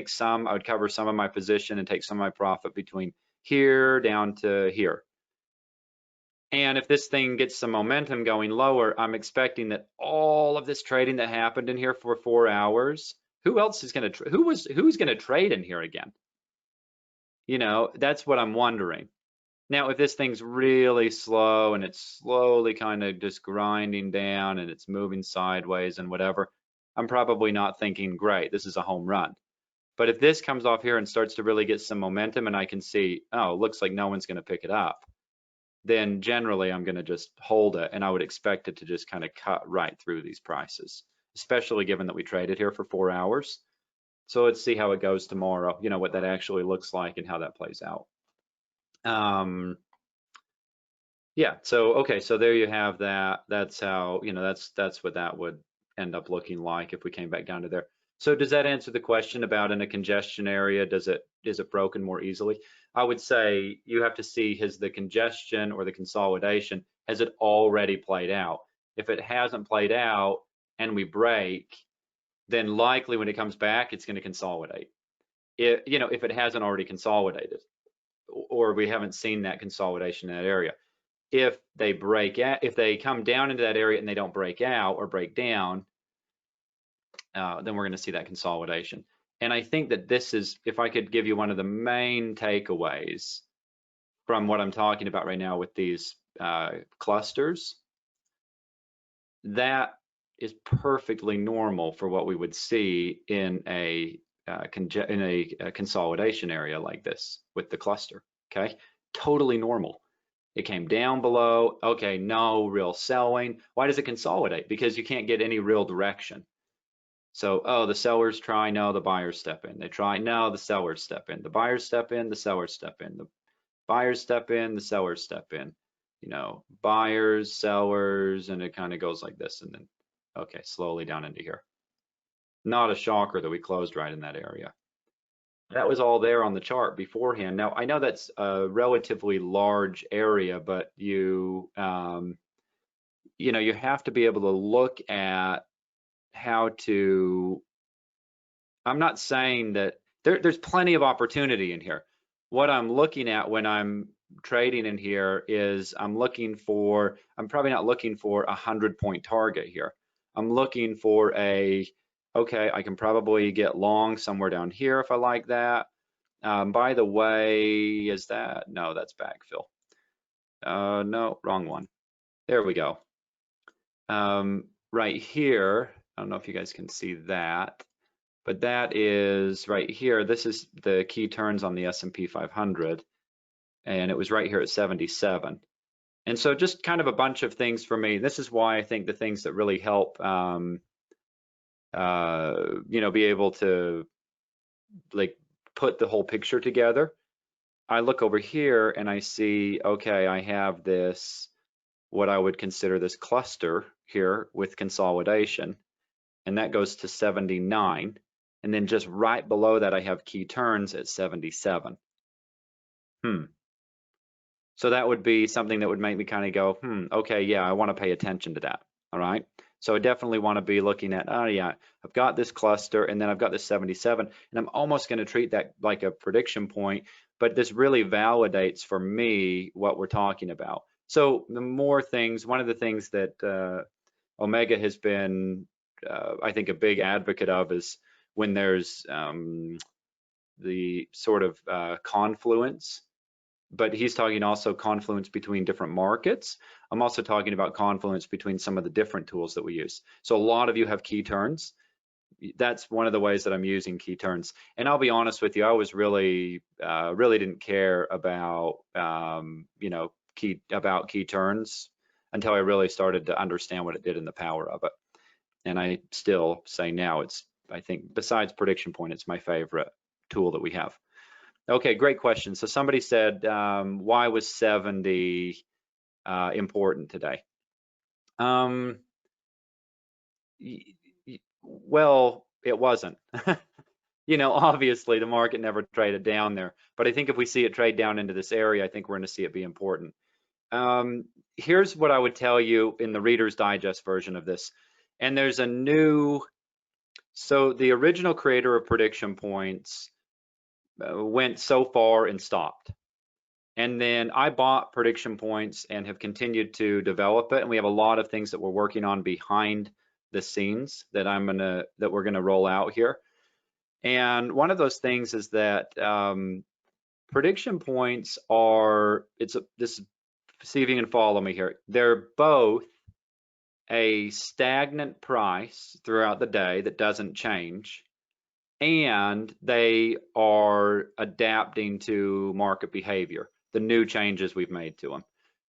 cover some of my position and take some of my profit between here down to here. And if this thing gets some momentum going lower, I'm expecting that all of this trading that happened in here for 4 hours, who else is going to, who's going to trade in here again? You know, that's what I'm wondering. Now, if this thing's really slow and it's slowly kind of just grinding down and it's moving sideways and whatever, I'm probably not thinking, great, this is a home run. But if this comes off here and starts to really get some momentum and I can see, oh, looks like no one's going to pick it up, then generally I'm going to just hold it, and I would expect it to just kind of cut right through these prices, especially given that we traded here for 4 hours. So let's see how it goes tomorrow, you know, what that actually looks like and how that plays out. Yeah, so okay, so there you have that. That's how, you know, that's what that would end up looking like if we came back down to there. So does that answer the question about in a congestion area, is it broken more easily? I would say you have to see, has the congestion or the consolidation, has it already played out? If it hasn't played out and we break, then likely when it comes back, it's going to consolidate. If it hasn't already consolidated, or we haven't seen that consolidation in that area. If they break out, if they come down into that area and they don't break out or break down, then we're going to see that consolidation. And I think that this is, if I could give you one of the main takeaways from what I'm talking about right now with these clusters, that is perfectly normal for what we would see in a consolidation area like this with the cluster. Okay, totally normal. It came down below. Okay, no real selling. Why does it consolidate? Because you can't get any real direction. So, oh, the sellers try, no, the buyers step in. They try, no, the sellers step in. The buyers step in, the sellers step in. The buyers step in, the sellers step in. Buyers, sellers, and it kind of goes like this, and then, okay, slowly down into here. Not a shocker that we closed right in that area. That was all there on the chart beforehand. Now, I know that's a relatively large area, but you have to be able to look at how to, I'm not saying that there's plenty of opportunity in here. What I'm looking at when I'm trading in here is I'm probably not looking for a 100-point target here. I'm looking for okay, I can probably get long somewhere down here if I like that. By the way, no, that's backfill. No, wrong one. There we go. Right here, I don't know if you guys can see that, but that is right here. This is the key turns on the S&P 500, and it was right here at 77. And so just kind of a bunch of things for me. This is why I think the things that really help, be able to like put the whole picture together. I look over here and I see, okay, I have this, what I would consider this cluster here with consolidation, and that goes to 79. And then just right below that, I have key turns at 77. So that would be something that would make me kind of go, okay, yeah, I want to pay attention to that. All right. So I definitely want to be looking at, oh yeah, I've got this cluster and then I've got this 77, and I'm almost going to treat that like a prediction point, but this really validates for me what we're talking about. So the more things, one of the things that Omega has been, I think, a big advocate of is when there's the sort of confluence, but he's talking also confluence between different markets. I'm also talking about confluence between some of the different tools that we use. So a lot of you have key turns. That's one of the ways that I'm using key turns. And I'll be honest with you, I was really didn't care about key turns until I really started to understand what it did and the power of it. And I still say now I think besides prediction point, it's my favorite tool that we have. Okay, great question. So somebody said, why was 70 important today? Well, it wasn't. Obviously the market never traded down there, but I think if we see it trade down into this area, I think we're going to see it be important. Here's what I would tell you in the Reader's Digest version of this. And there's so the original creator of prediction points went so far and stopped. And then I bought prediction points and have continued to develop it. And we have a lot of things that we're working on behind the scenes that we're gonna roll out here. And one of those things is that prediction points see if you can follow me here. They're both a stagnant price throughout the day that doesn't change, and they are adapting to market behavior, the new changes we've made to them.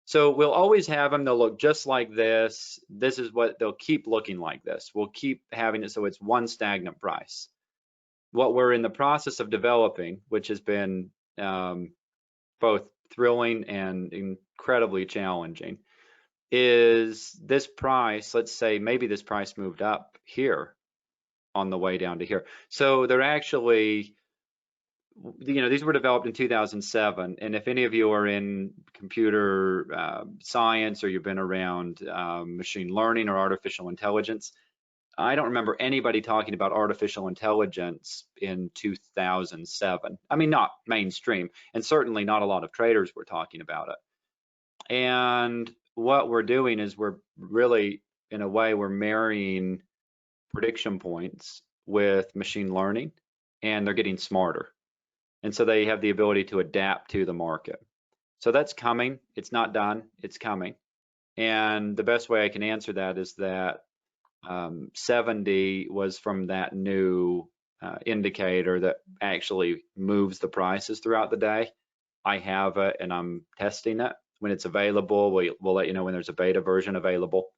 So we'll always have them, they'll look just like this. This is what they'll keep looking like this. We'll keep having it so it's one stagnant price. What we're in the process of developing, which has been both thrilling and incredibly challenging, is this price, let's say maybe this price moved up here on the way down to here. So they're actually, these were developed in 2007. And if any of you are in computer science, or you've been around machine learning or artificial intelligence, I don't remember anybody talking about artificial intelligence in 2007. I mean, not mainstream, and certainly not a lot of traders were talking about it. And what we're doing is we're really, in a way, we're marrying prediction points with machine learning, and they're getting smarter. And so they have the ability to adapt to the market. So that's coming. It's not done. It's coming. And the best way I can answer that is that 70 was from that new indicator that actually moves the prices throughout the day. I have it and I'm testing it. When it's available, we'll let you know when there's a beta version available.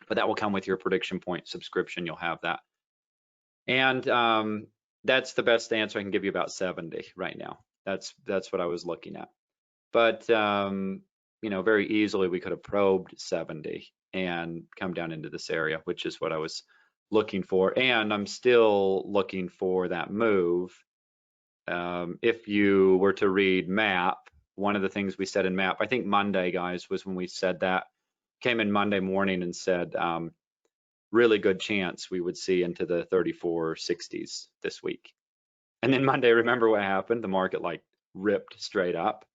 But that will come with your prediction point subscription. You'll have that. And that's the best answer I can give you about 70 right now. That's what I was looking at. But very easily we could have probed 70 and come down into this area, which is what I was looking for. And I'm still looking for that move. If you were to read MAP, one of the things we said in MAP, I think Monday, guys, was when we said that, came in Monday morning and said, really good chance we would see into the 3460s this week. And then Monday, remember what happened? The market like ripped straight up.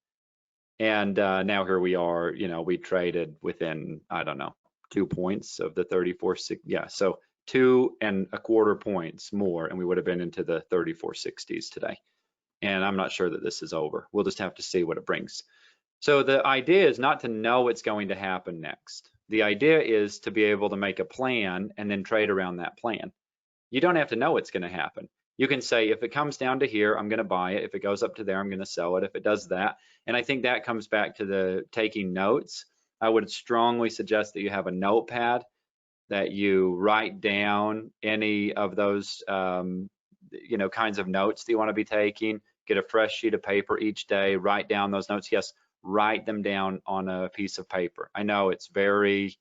And now here we are, we traded within, I don't know, 2 points of the 3460. Yeah, so 2.25 points more, and we would have been into the 3460s today. And I'm not sure that this is over. We'll just have to see what it brings. So the idea is not to know what's going to happen next. The idea is to be able to make a plan and then trade around that plan. You don't have to know what's going to happen. You can say, if it comes down to here, I'm going to buy it. If it goes up to there, I'm going to sell it. If it does that. And I think that comes back to the taking notes. I would strongly suggest that you have a notepad, that you write down any of those kinds of notes that you want to be taking. Get a fresh sheet of paper each day, write down those notes. Yes, write them down on a piece of paper. I know it's very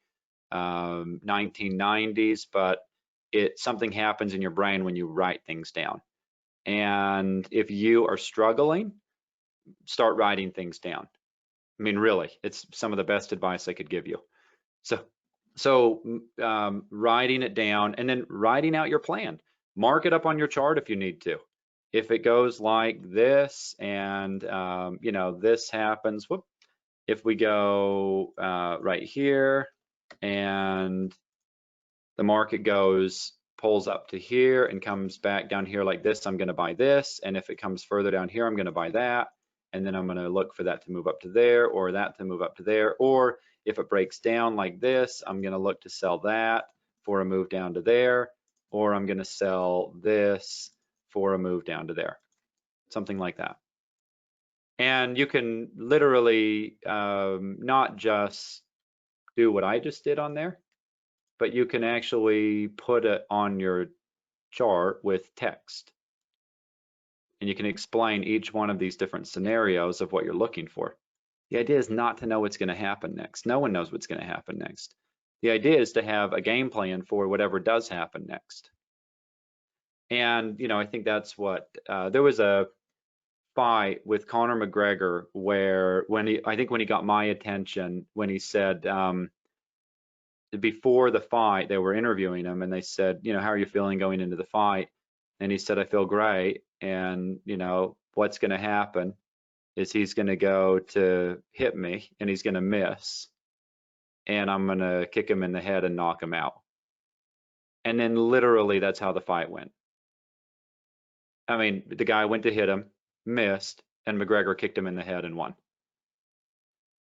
1990s, but something happens in your brain when you write things down. And if you are struggling, start writing things down. I mean, really, it's some of the best advice I could give you. So writing it down and then writing out your plan. Mark it up on your chart if you need to. If it goes like this and this happens, whoop, if we go right here and the market pulls up to here and comes back down here like this, I'm going to buy this. And if it comes further down here, I'm going to buy that. And then I'm going to look for that to move up to there, or that to move up to there. Or if it breaks down like this, I'm going to look to sell that for a move down to there, or I'm going to sell this for a move down to there, something like that. And you can literally not just do what I just did on there, but you can actually put it on your chart with text. And you can explain each one of these different scenarios of what you're looking for. The idea is not to know what's going to happen next. No one knows what's going to happen next. The idea is to have a game plan for whatever does happen next. And, I think that's what, there was a fight with Conor McGregor where when he got my attention, when he said, before the fight, they were interviewing him and they said, how are you feeling going into the fight? And he said, I feel great. And, what's going to happen is he's going to go to hit me and he's going to miss. And I'm going to kick him in the head and knock him out. And then literally that's how the fight went. I mean, the guy went to hit him, missed, and McGregor kicked him in the head and won.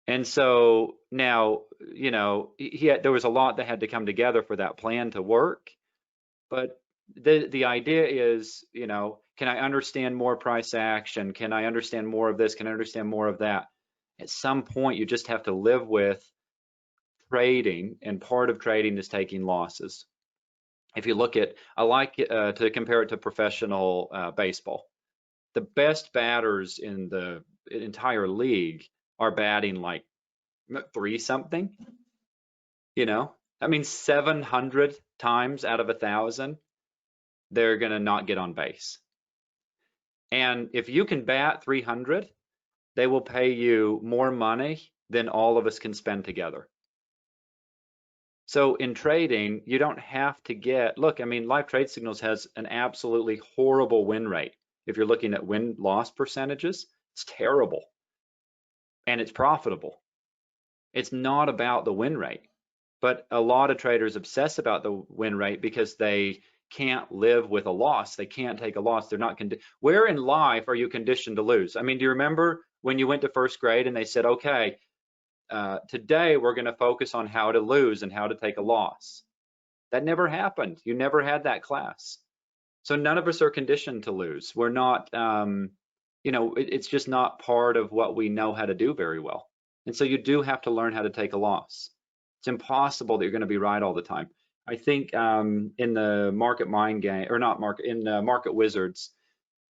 And so now, there was a lot that had to come together for that plan to work. But the idea is, can I understand more price action? Can I understand more of this? Can I understand more of that? At some point, you just have to live with trading, and part of trading is taking losses. If you look at, I like to compare it to professional baseball. The best batters in the entire league are batting like 3-something, I mean, 700 times out of 1,000. they're going to not get on base. And if you can bat 300, they will pay you more money than all of us can spend together. So in trading, you don't have to get, look, I mean, Live Trade Signals has an absolutely horrible win rate. If you're looking at win-loss percentages, it's terrible. And it's profitable. It's not about the win rate. But a lot of traders obsess about the win rate because they can't live with a loss. They can't take a loss. They're not where in life are you conditioned to lose? I mean, do you remember when you went to first grade and they said, okay, today we're going to focus on how to lose and how to take a loss? That never happened. You never had that class. So none of us are conditioned to lose. We're not, you know, it's just not part of what we know how to do very well. And so you do have to learn how to take a loss. It's impossible that you're going to be right all the time. I think in the Market Mind game, or not Market, in Market Wizards,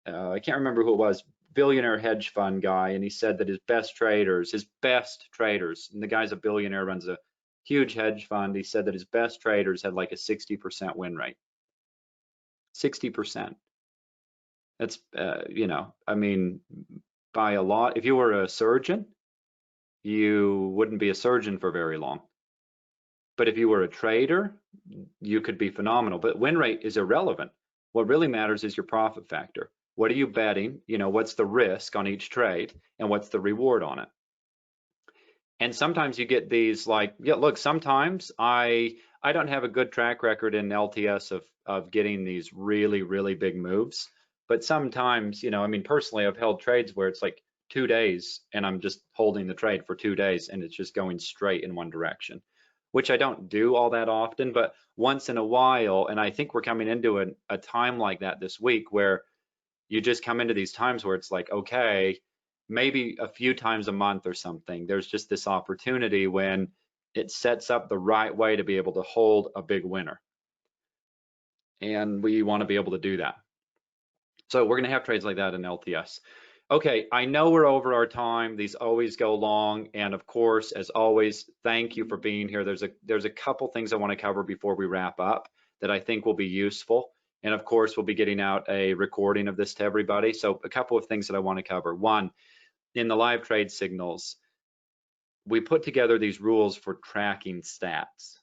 I can't remember who it was, billionaire hedge fund guy, and he said that his best traders, and the guy's a billionaire, runs a huge hedge fund. He said that his best traders had like a 60% win rate. 60%. That's, you know, I mean, by a lot. If you were a surgeon, you wouldn't be a surgeon for very long. But if you were a trader, you could be phenomenal. But win rate is irrelevant. What really matters is your profit factor. What are you betting? You know, what's the risk on each trade and what's the reward on it? And sometimes you get these like, yeah, look, sometimes I don't have a good track record in LTS of getting these really, really big moves. But sometimes, you know, I mean, personally, I've held trades where it's like 2 days and I'm just holding the trade for 2 days and it's just going straight in one direction, which I don't do all that often, but once in a while. And I think we're coming into a time like that this week where you just come into these times where it's like, okay, maybe a few times a month or something, there's just this opportunity when it sets up the right way to be able to hold a big winner. And we want to be able to do that. So we're going to have trades like that in LTS. Okay, I know we're over our time. These always go long. And of course, as always, thank you for being here. There's a couple things I want to cover before we wrap up that I think will be useful. And of course, we'll be getting out a recording of this to everybody. So a couple of things that I want to cover. One, in the Live Trade Signals, we put together these rules for tracking stats.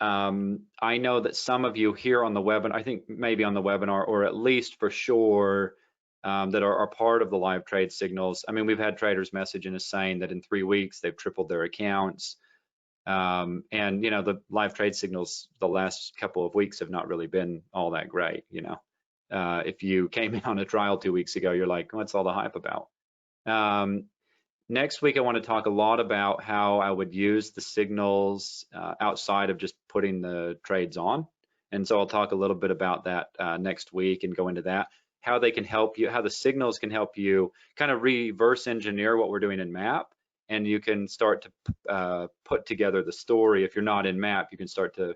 I know that some of you here on the webinar, I think maybe on the webinar, or at least for sure, that are part of the Live Trade Signals. I mean, we've had traders messaging us saying that in 3 weeks, they've tripled their accounts. And, you know, the Live Trade Signals the last couple of weeks have not really been all that great, you know. If you came in on a trial 2 weeks ago, you're like, what's all the hype about? Next week, I want to talk a lot about how I would use the signals outside of just putting the trades on. And so I'll talk a little bit about that next week and go into that, how they can help you, how the signals can help you kind of reverse engineer what we're doing in MAP. And you can start to put together the story. If you're not in MAP, you can start to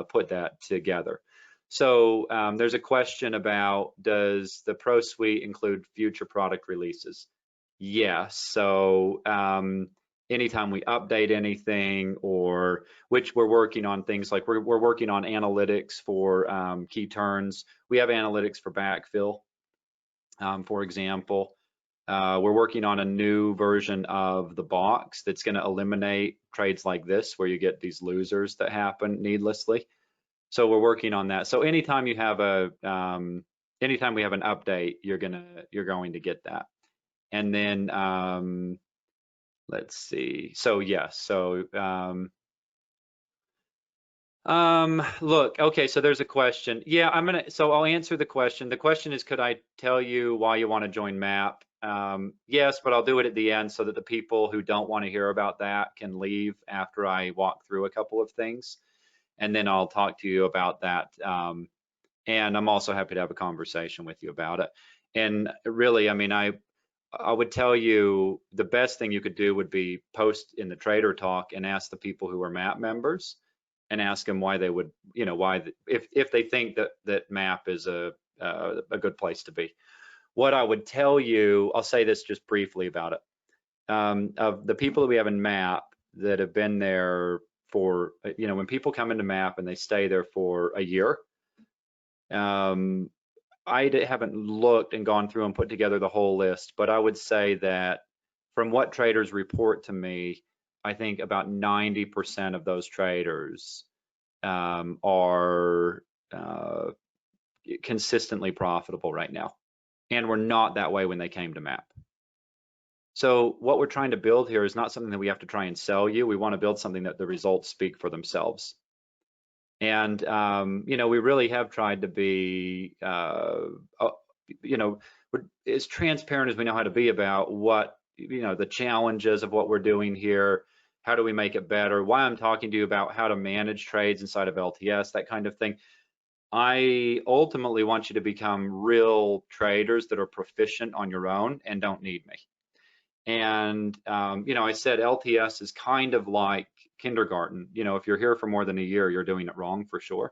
put that together. So there's a question about, does the Pro Suite include future product releases? Yes. So anytime we update anything, or which we're working on things like we're working on analytics for key turns. We have analytics for backfill, for example. We're working on a new version of the box that's going to eliminate trades like this where you get these losers that happen needlessly. So we're working on that. So anytime you have anytime we have an update, you're going to get that. And then let's see. So yes. So look. Okay. So there's a question. Yeah, I'll answer the question. The question is, could I tell you why you want to join MAP? Yes, but I'll do it at the end so that the people who don't want to hear about that can leave after I walk through a couple of things, and then I'll talk to you about that. And I'm also happy to have a conversation with you about it. And really, I mean, I would tell you the best thing you could do would be post in the Trader Talk and ask the people who are MAP members and ask them why they would, you know, if they think that MAP is a good place to be. What I would tell you, I'll say this just briefly about it. Of the people that we have in MAP that have been there for, you know, when people come into MAP and they stay there for a year, haven't looked and gone through and put together the whole list, but I would say that from what traders report to me, I think about 90% of those traders are consistently profitable right now, and were not that way when they came to MAP. So what we're trying to build here is not something that we have to try and sell you. We want to build something that the results speak for themselves. And you know, we really have tried to be you know, as transparent as we know how to be about what, you know, the challenges of what we're doing here. How do we make it better? Why I'm talking to you about how to manage trades inside of LTS, that kind of thing. I ultimately want you to become real traders that are proficient on your own and don't need me. And you know, I said LTS is kind of like kindergarten. You know, if you're here for more than a year, you're doing it wrong for sure.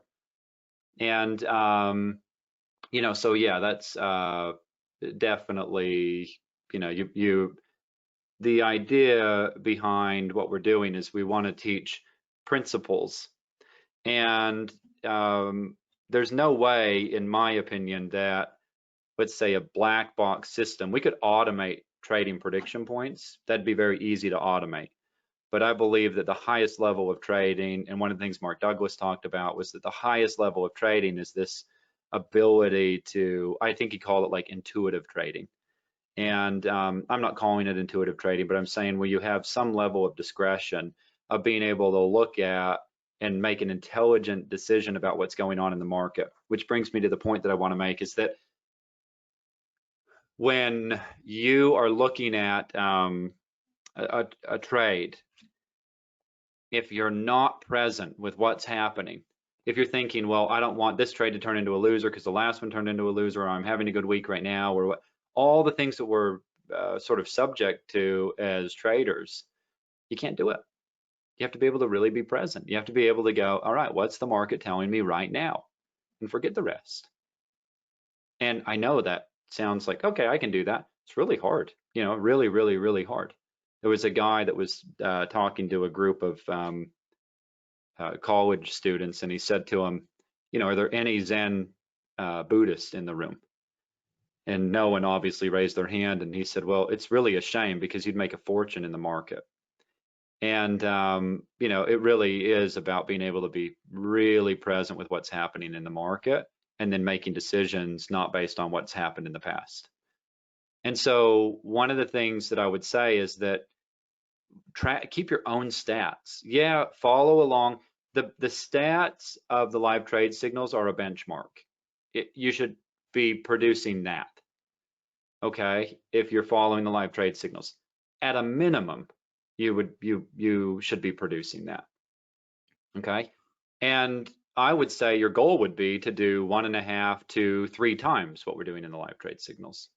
And you know, so yeah, that's definitely, you know, the idea behind what we're doing is we want to teach principles. And there's no way, in my opinion, that, let's say, a black box system, we could automate trading prediction points. That'd be very easy to automate. But I believe that the highest level of trading, and one of the things Mark Douglas talked about, was that the highest level of trading is this ability to, I think he called it like intuitive trading. And I'm not calling it intuitive trading, but I'm saying where you have some level of discretion of being able to look at and make an intelligent decision about what's going on in the market. Which brings me to the point that I want to make, is that when you are looking at a trade, if you're not present with what's happening, if you're thinking, well, I don't want this trade to turn into a loser because the last one turned into a loser, or I'm having a good week right now, or what, all the things that we're sort of subject to as traders, you can't do it. You have to be able to really be present. You have to be able to go, all right, what's the market telling me right now? And forget the rest. And I know that sounds like, okay, I can do that. It's really hard, you know, really, really, really hard. There was a guy that was talking to a group of college students, and he said to them, you know, are there any Zen Buddhists in the room? And no one obviously raised their hand. And he said, well, it's really a shame because you'd make a fortune in the market. And, you know, it really is about being able to be really present with what's happening in the market, and then making decisions not based on what's happened in the past. And so one of the things that I would say is that keep your own stats. Yeah, follow along. The stats of the live trade signals are a benchmark. You should be producing that, okay, if you're following the live trade signals. At a minimum, you should be producing that, okay? And I would say your goal would be to do 1.5 to 3 times what we're doing in the live trade signals.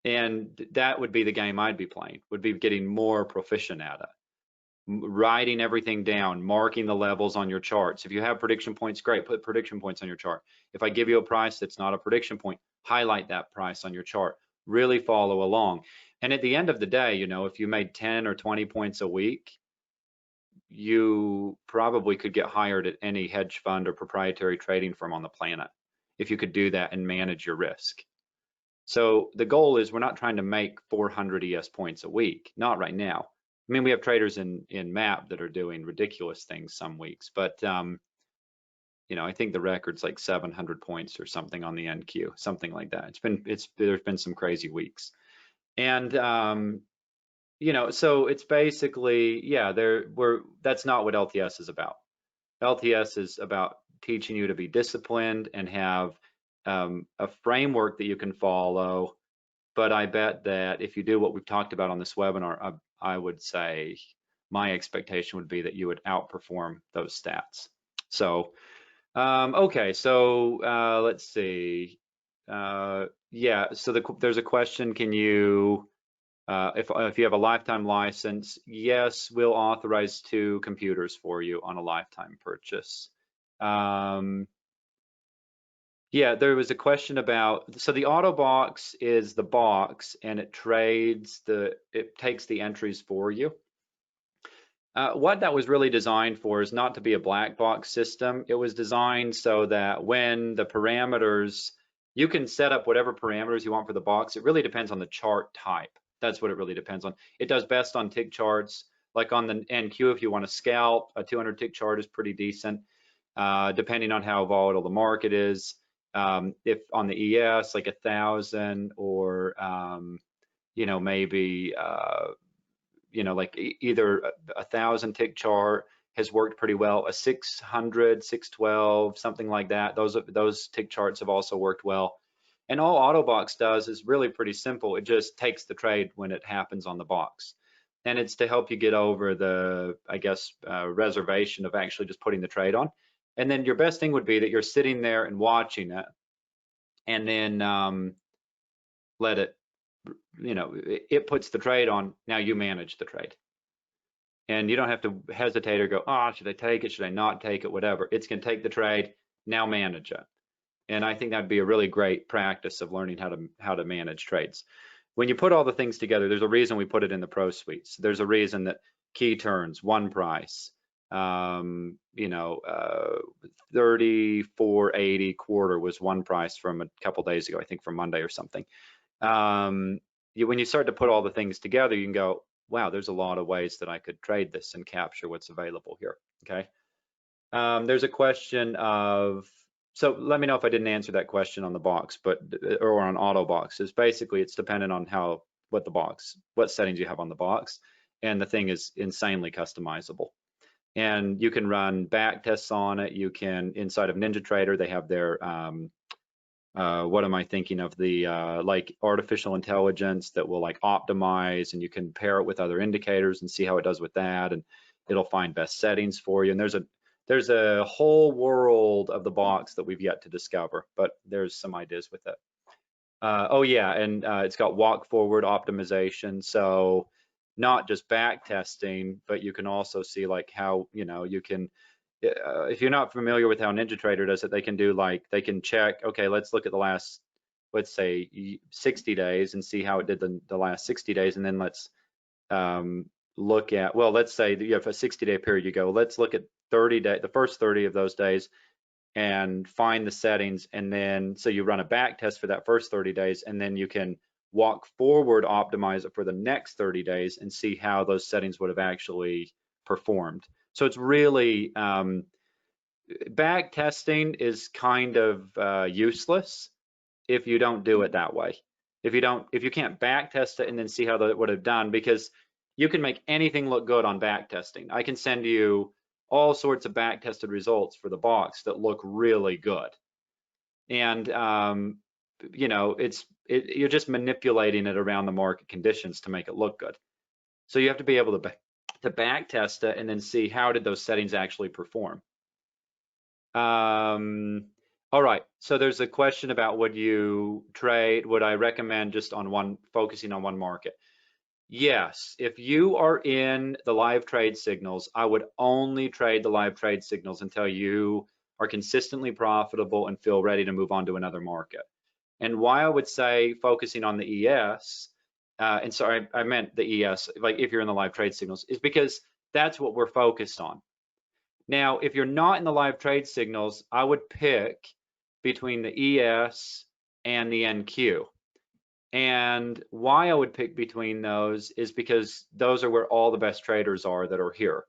And that would be the game I'd be playing, would be getting more proficient at it. Writing everything down, marking the levels on your charts. If you have prediction points, great, put prediction points on your chart. If I give you a price that's not a prediction point, highlight that price on your chart. Really follow along. And at the end of the day, you know, if you made 10 or 20 points a week, you probably could get hired at any hedge fund or proprietary trading firm on the planet if you could do that and manage your risk. So the goal is, we're not trying to make 400 ES points a week, not right now. I mean, we have traders in MAP that are doing ridiculous things some weeks, but you know, I think the record's like 700 points or something on the NQ, something like that. There's been some crazy weeks. And you know, so it's basically, yeah, that's not what LTS is about. LTS is about teaching you to be disciplined and have a framework that you can follow. But I bet that if you do what we've talked about on this webinar, I would say my expectation would be that you would outperform those stats. So, okay, so let's see. Yeah, so there's a question, can you, if you have a lifetime license, yes, we'll authorize 2 computers for you on a lifetime purchase. Yeah, there was a question about, so the auto box is the box, and it takes the entries for you. What that was really designed for is not to be a black box system. It was designed so that when the parameters, you can set up whatever parameters you want for the box. It really depends on the chart type. That's what it really depends on. It does best on tick charts. Like on the NQ, if you want to scalp, a 200 tick chart is pretty decent, depending on how volatile the market is. If on the ES, like 1,000 or, maybe, like either a 1,000 tick chart has worked pretty well. A 600, 612, something like that. Those tick charts have also worked well. And all AutoBox does is really pretty simple. It just takes the trade when it happens on the box. And it's to help you get over the, I guess, reservation of actually just putting the trade on. And then your best thing would be that you're sitting there and watching it, and then let it, it puts the trade on. Now you manage the trade. And you don't have to hesitate or go, oh, should I take it? Should I not take it? Whatever. It's going to take the trade. Now manage it. And I think that'd be a really great practice of learning how to manage trades. When you put all the things together, there's a reason we put it in the Pro Suites. There's a reason that key turns, one price, 34.80 quarter was one price from a couple days ago, I think from Monday or something. When you start to put all the things together, you can go, wow, there's a lot of ways that I could trade this and capture what's available here. Okay. There's a question of, so let me know if I didn't answer that question on the box, or on AutoBox. Basically, it's dependent on what settings you have on the box, and the thing is insanely customizable. And you can run back tests on it. You can, inside of NinjaTrader, they have their, what am I thinking of, the like artificial intelligence that will like optimize, and you can pair it with other indicators and see how it does with that, and it'll find best settings for you. And there's a whole world of the box that we've yet to discover, but there's some ideas with it. Oh yeah, and it's got walk forward optimization. So not just back testing, but you can also see like how, you can, if you're not familiar with how NinjaTrader does it, they can check, okay, let's look at the last, let's say 60 days and see how it did the last 60 days. And then let's look at, well, let's say that you have a 60-day period, you go, let's look at the first 30 of those days and find the settings. And then, so you run a back test for that first 30 days, and then you can walk forward, optimize it for the next 30 days and see how those settings would have actually performed. So it's really, back testing is kind of useless if you don't do it that way. If you can't back test it and then see how that would have done, because you can make anything look good on back testing. I can send you all sorts of back tested results for the box that look really good. And you're just manipulating it around the market conditions to make it look good. So you have to be able to back test it and then see how did those settings actually perform. All right, so there's a question about would I recommend just focusing on one market? Yes, if you are in the live trade signals, I would only trade the live trade signals until you are consistently profitable and feel ready to move on to another market. And why I would say focusing on the ES, and sorry, I meant the ES, like if you're in the live trade signals, is because that's what we're focused on. Now, if you're not in the live trade signals, I would pick between the ES and the NQ. And why I would pick between those is because those are where all the best traders are that are here.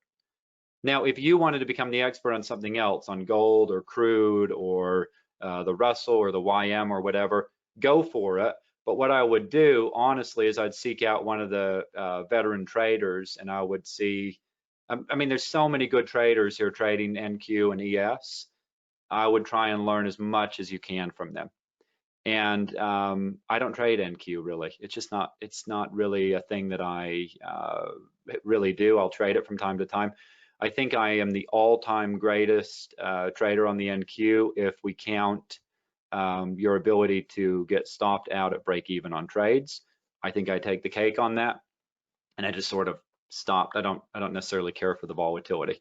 Now, if you wanted to become the expert on something else, on gold or crude or the Russell or the YM or whatever, go for it. But what I would do, honestly, is I'd seek out one of the veteran traders, and I would see, I mean, there's so many good traders here trading NQ and ES. I would try and learn as much as you can from them. And I don't trade NQ really. It's not really a thing that I really do. I'll trade it from time to time. I think I am the all-time greatest trader on the NQ if we count your ability to get stopped out at break even on trades. I think I take the cake on that, and I just sort of stopped. I don't necessarily care for the volatility.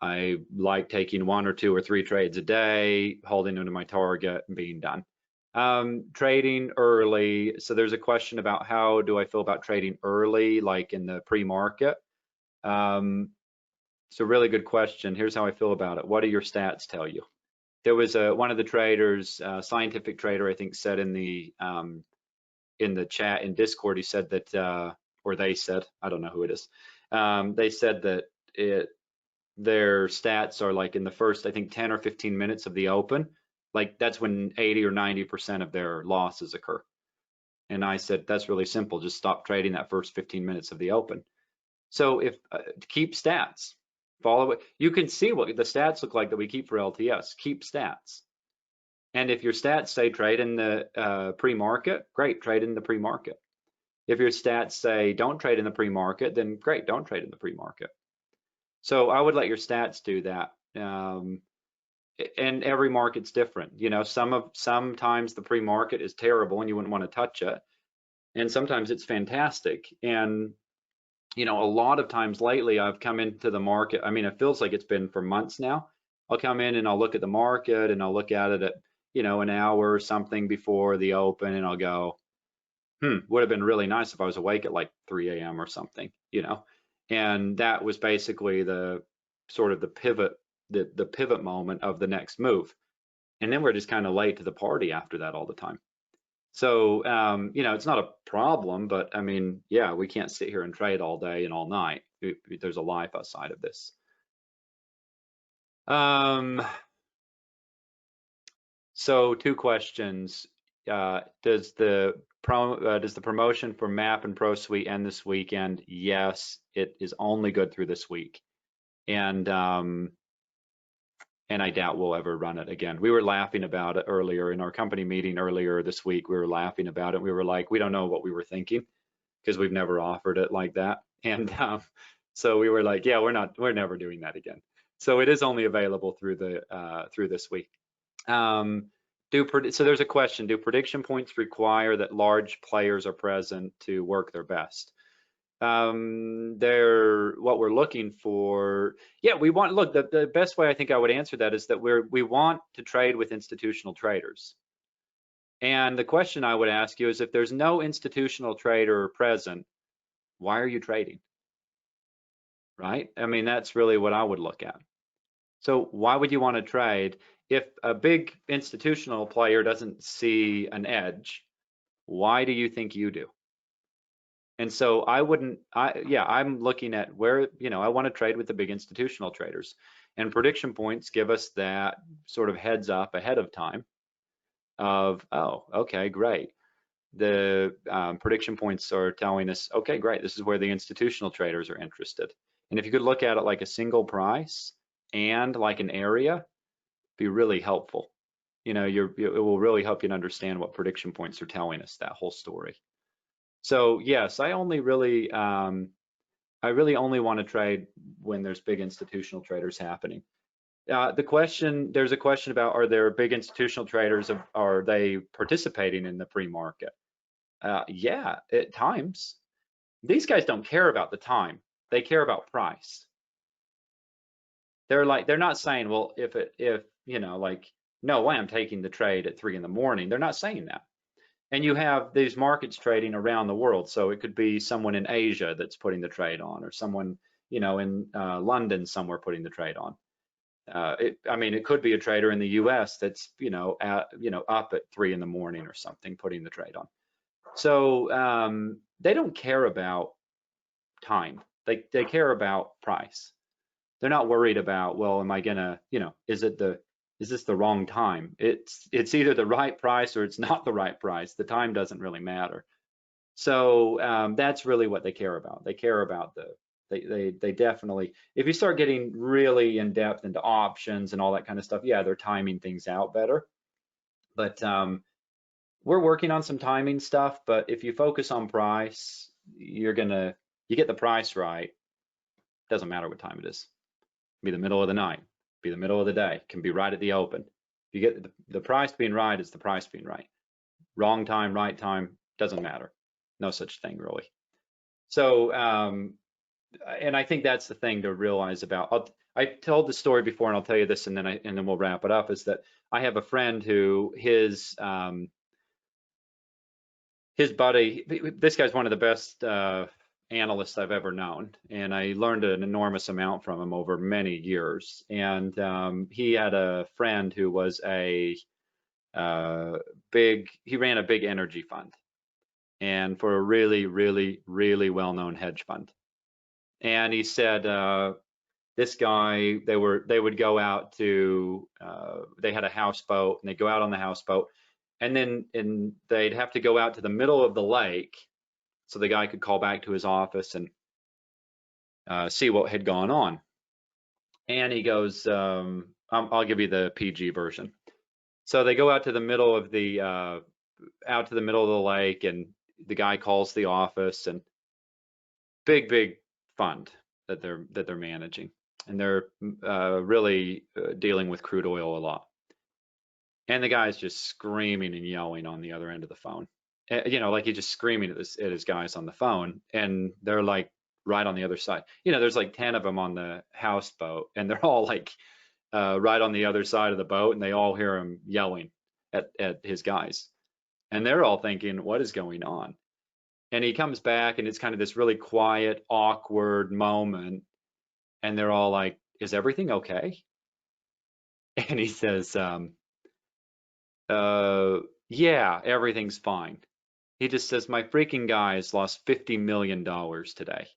I like taking 1 or 2 or 3 trades a day, holding them to my target and being done. Trading early. So there's a question about how do I feel about trading early, like in the pre-market. It's a really good question. Here's how I feel about it. What do your stats tell you? There was one of the traders, Scientific Trader, I think, said in the chat in Discord, he said that, or they said, I don't know who it is. They said that their stats are like in the first, I think, 10 or 15 minutes of the open, like that's when 80 or 90% of their losses occur. And I said, that's really simple. Just stop trading that first 15 minutes of the open. So if keep stats, follow it. You can see what the stats look like that we keep for LTS. Keep stats. And if your stats say trade in the pre-market, great, trade in the pre-market. If your stats say don't trade in the pre-market, then great, don't trade in the pre-market. So I would let your stats do that. And every market's different. You know, sometimes the pre-market is terrible and you wouldn't want to touch it. And sometimes it's fantastic. And, you know, a lot of times lately I've come into the market. I mean, it feels like it's been for months now. I'll come in and I'll look at the market and I'll look at it at, you know, an hour or something before the open, and I'll go, would have been really nice if I was awake at like 3 a.m. or something, you know. And that was basically the sort of the pivot moment of the next move. And then we're just kind of late to the party after that all the time. So, you know, it's not a problem, but I mean, yeah, we can't sit here and trade all day and all night. There's a life outside of this. So 2 questions. Does the promotion for Map and Pro Suite end this weekend? Yes, it is only good through this week. And I doubt we'll ever run it again. We were laughing about it earlier in our company meeting earlier this week. We were laughing about it. We were like, we don't know what we were thinking because we've never offered it like that. And so we were like, yeah, we're never doing that again. So it is only available through this week. So there's a question, do prediction points require that large players are present to work their best? They're what we're looking for. Yeah, we want, look, the best way I think I would answer that is that we want to trade with institutional traders. And the question I would ask you is, if there's no institutional trader present, why are you trading? Right? I mean, that's really what I would look at. So why would you want to trade if a big institutional player doesn't see an edge? Why do you think you do? And so I'm looking at where, you know, I want to trade with the big institutional traders, and prediction points give us that sort of heads up ahead of time of, oh, okay, great. The prediction points are telling us, okay, great, this is where the institutional traders are interested. And if you could look at it like a single price and like an area, be really helpful. You know, it will really help you to understand what prediction points are telling us, that whole story. So yes, I really only want to trade when there's big institutional traders happening. There's a question about, are there big institutional traders, are they participating in the pre-market? Yeah, at times. These guys don't care about the time, they care about price. They're not saying, well, if you know, like, no way I'm taking the trade at 3 in the morning. They're not saying that. And you have these markets trading around the world. So it could be someone in Asia that's putting the trade on, or someone, you know, in London somewhere putting the trade on. I mean, it could be a trader in the US that's, you know, up at 3 in the morning or something, putting the trade on. So they don't care about time. They care about price. They're not worried about, well, am I gonna, you know, is this the wrong time? It's either the right price or it's not the right price. The time doesn't really matter. So that's really what they care about. They care about they definitely, if you start getting really in depth into options and all that kind of stuff, yeah, they're timing things out better. But we're working on some timing stuff, but if you focus on price, you get the price right. Doesn't matter what time it is. Be the middle of the night, be the middle of the day, can be right at the open. If you get the price being right, it's the price being right. Wrong time, right time, doesn't matter. No such thing really. So, and I think that's the thing to realize about. I told the story before, and I'll tell you this, and then we'll wrap it up. Is that I have a friend who his buddy. This guy's one of the best analysts I've ever known, and I learned an enormous amount from him over many years. And he had a friend who was he ran a big energy fund, and for a really, really, really well-known hedge fund. And he said, this guy, they would go out to, they had a houseboat, and they'd go out on the houseboat, and they'd have to go out to the middle of the lake so the guy could call back to his office and see what had gone on. And he goes, I'll give you the PG version. So they go out to the middle of the lake, and the guy calls the office, and big fund that they're managing, and they're really dealing with crude oil a lot. And the guy's just screaming and yelling on the other end of the phone. Like he's just screaming at his guys on the phone, and they're like right on the other side. There's like 10 of them on the houseboat, and they're all like right on the other side of the boat, and they all hear him yelling at his guys. And they're all thinking, what is going on? And he comes back, and it's kind of this really quiet, awkward moment. And they're all like, is everything okay? And he says, yeah, everything's fine. He just says, my freaking guys lost $50 million today.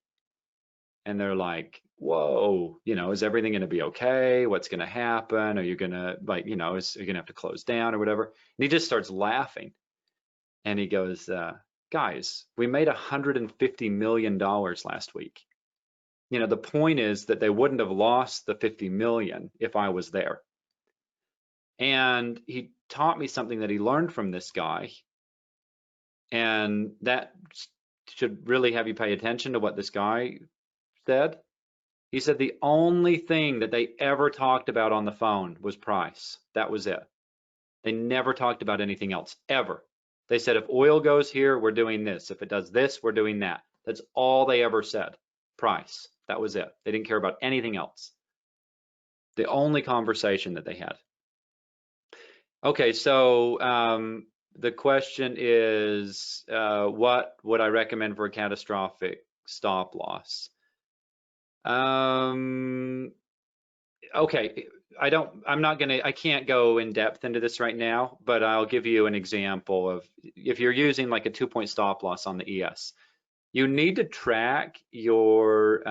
And they're like, whoa, is everything going to be okay? What's going to happen? Are you going to, are you going to have to close down or whatever? And he just starts laughing. And he goes, guys, we made $150 million last week. The point is that they wouldn't have lost the 50 million if I was there. And he taught me something that he learned from this guy. And that should really have you pay attention to what this guy said. He said the only thing that they ever talked about on the phone was price. That was it. They never talked about anything else, ever. They said, if oil goes here, we're doing this. If it does this, we're doing that. That's all they ever said. Price. That was it. They didn't care about anything else. The only conversation that they had. Okay, so the question is, what would I recommend for a catastrophic stop loss? Okay, I can't go in depth into this right now, but I'll give you an example of if you're using like a 2-point stop loss on the ES. You need to track your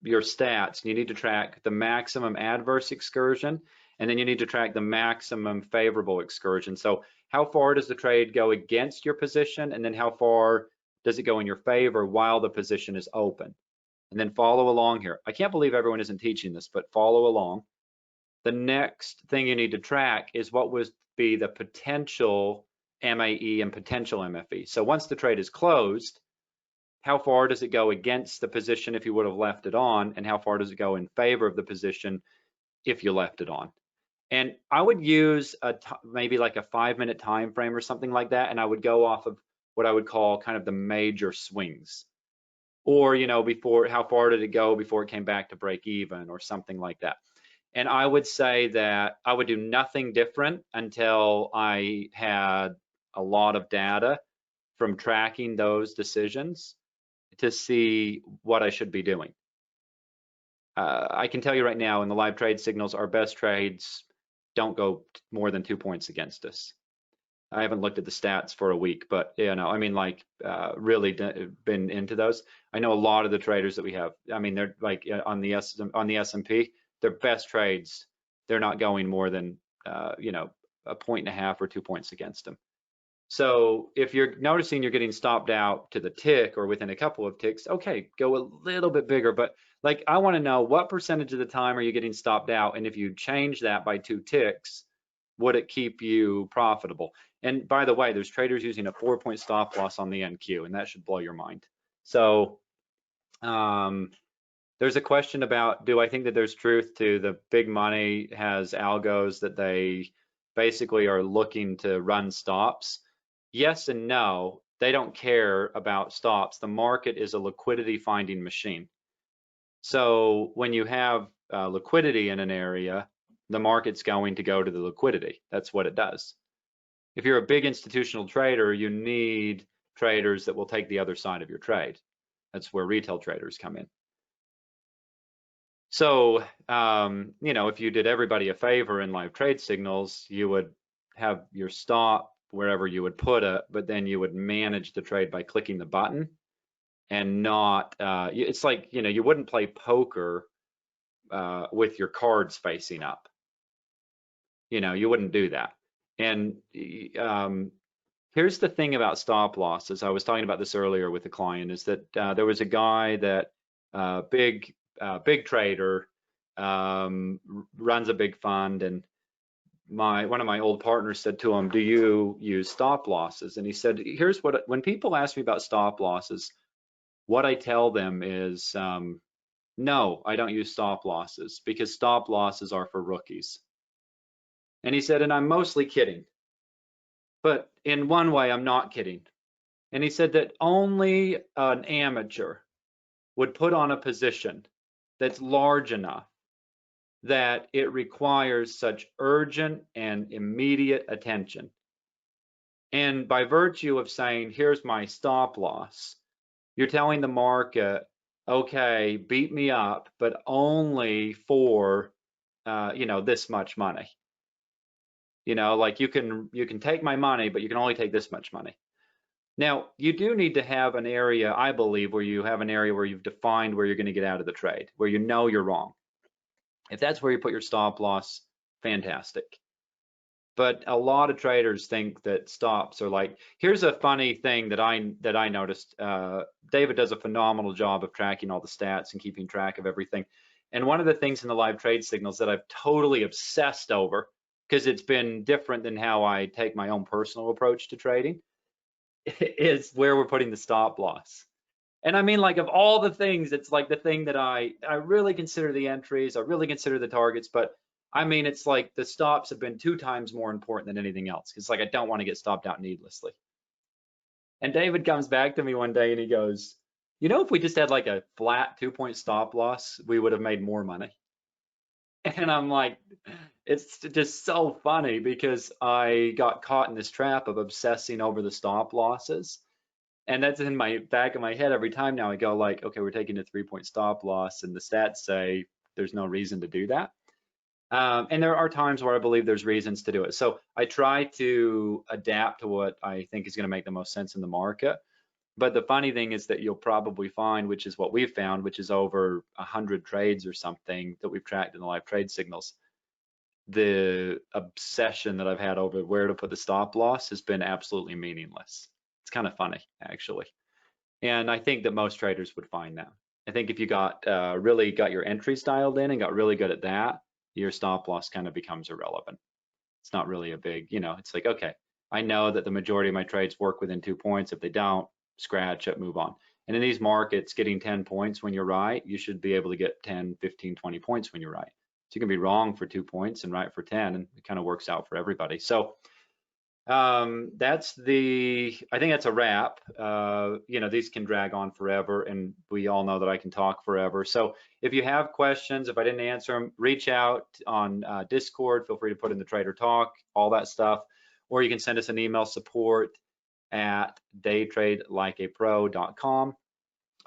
stats. You need to track the maximum adverse excursion, and then you need to track the maximum favorable excursion. So how far does the trade go against your position, and then how far does it go in your favor while the position is open? And then follow along here. I can't believe everyone isn't teaching this, but follow along. The next thing you need to track is what would be the potential MAE and potential MFE. So once the trade is closed, how far does it go against the position if you would have left it on, and how far does it go in favor of the position if you left it on? And I would use maybe like a 5-minute time frame or something like that, and I would go off of what I would call kind of the major swings. Or, before, how far did it go before it came back to break even or something like that. And I would say that I would do nothing different until I had a lot of data from tracking those decisions to see what I should be doing. I can tell you right now, in the live trade signals, our best trades don't go more than 2 points against us. I haven't looked at the stats for a week, but really been into those. I know a lot of the traders that we have. I mean, they're like on the S&P, their best trades, they're not going more than 1.5 or 2 points against them. So if you're noticing you're getting stopped out to the tick or within a couple of ticks, okay, go a little bit bigger. But like, I want to know what percentage of the time are you getting stopped out, and if you change that by 2 ticks, would it keep you profitable? And by the way, there's traders using a 4-point stop loss on the NQ, and that should blow your mind. So there's a question about, do I think that there's truth to the big money has algos that they basically are looking to run stops? Yes and no. They don't care about stops. The market is a liquidity finding machine. So when you have liquidity in an area, the market's going to go to the liquidity. That's what it does. If you're a big institutional trader, you need traders that will take the other side of your trade. That's where retail traders come in. So, you know, if you did everybody a favor in live trade signals, you would have your stop wherever you would put it, but then you would manage the trade by clicking the button and not, it's like, you know, you wouldn't play poker with your cards facing up. You know, you wouldn't do that. And here's the thing about stop losses. I was talking about this earlier with a client, is that there was a guy that big trader, runs a big fund, and one of my old partners said to him, "Do you use stop losses?" And he said, "Here's what, when people ask me about stop losses, what I tell them is, no, I don't use stop losses, because stop losses are for rookies." And he said, and I'm mostly kidding, but in one way I'm not kidding. And he said that only an amateur would put on a position that's large enough that it requires such urgent and immediate attention. And by virtue of saying, here's my stop loss, you're telling the market, okay, beat me up, but only for, you know, this much money. You know, like you can take my money, but you can only take this much money. Now, you do need to have an area, I believe, where you have an area where you've defined where you're going to get out of the trade, where you know you're wrong. If that's where you put your stop loss, fantastic. But a lot of traders think that stops are like, here's a funny thing that I noticed. David does a phenomenal job of tracking all the stats and keeping track of everything. And one of the things in the live trade signals that I've totally obsessed over, because it's been different than how I take my own personal approach to trading, is where we're putting the stop loss. And I mean, like, of all the things, it's like the thing that I really consider the entries, I really consider the targets, but I mean, it's like the stops have been 2 times more important than anything else. It's like, I don't want to get stopped out needlessly. And David comes back to me one day and he goes, you know, if we just had like a flat 2-point stop loss, we would have made more money. And I'm like, it's just so funny, because I got caught in this trap of obsessing over the stop losses. And that's in my back of my head every time now. I go like, okay, we're taking a 3-point stop loss, and the stats say there's no reason to do that. And there are times where I believe there's reasons to do it. So I try to adapt to what I think is going to make the most sense in the market. But the funny thing is that you'll probably find, which is what we've found, which is over 100 trades or something that we've tracked in the live trade signals, the obsession that I've had over where to put the stop loss has been absolutely meaningless. It's kind of funny, actually. And I think that most traders would find that. I think if you got really got your entries dialed in and got really good at that, your stop loss kind of becomes irrelevant. It's not really a big, you know, it's like, okay, I know that the majority of my trades work within 2 points. If they don't, scratch it, move on. And in these markets, getting 10 points when you're right, you should be able to get 10, 15, 20 points when you're right. So you can be wrong for 2 points and right for 10, and it kind of works out for everybody. So that's I think that's a wrap. You know, these can drag on forever, and we all know that I can talk forever. So if you have questions, if I didn't answer them, reach out on Discord. Feel free to put in the Trader Talk, all that stuff, or you can send us an email, support@daytradelikeapro.com,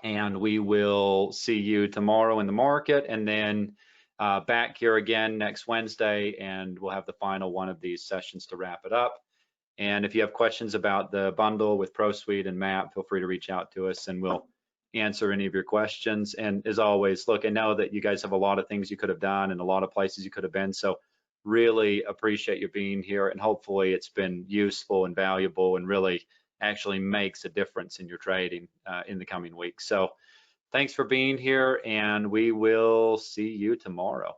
and we will see you tomorrow in the market, and then back here again next Wednesday, and we'll have the final one of these sessions to wrap it up. And if you have questions about the bundle with ProSuite and MAP, feel free to reach out to us and we'll answer any of your questions. And as always, look, I know that you guys have a lot of things you could have done and a lot of places you could have been. So really appreciate you being here, and hopefully it's been useful and valuable and really actually makes a difference in your trading in the coming weeks. So thanks for being here, and we will see you tomorrow.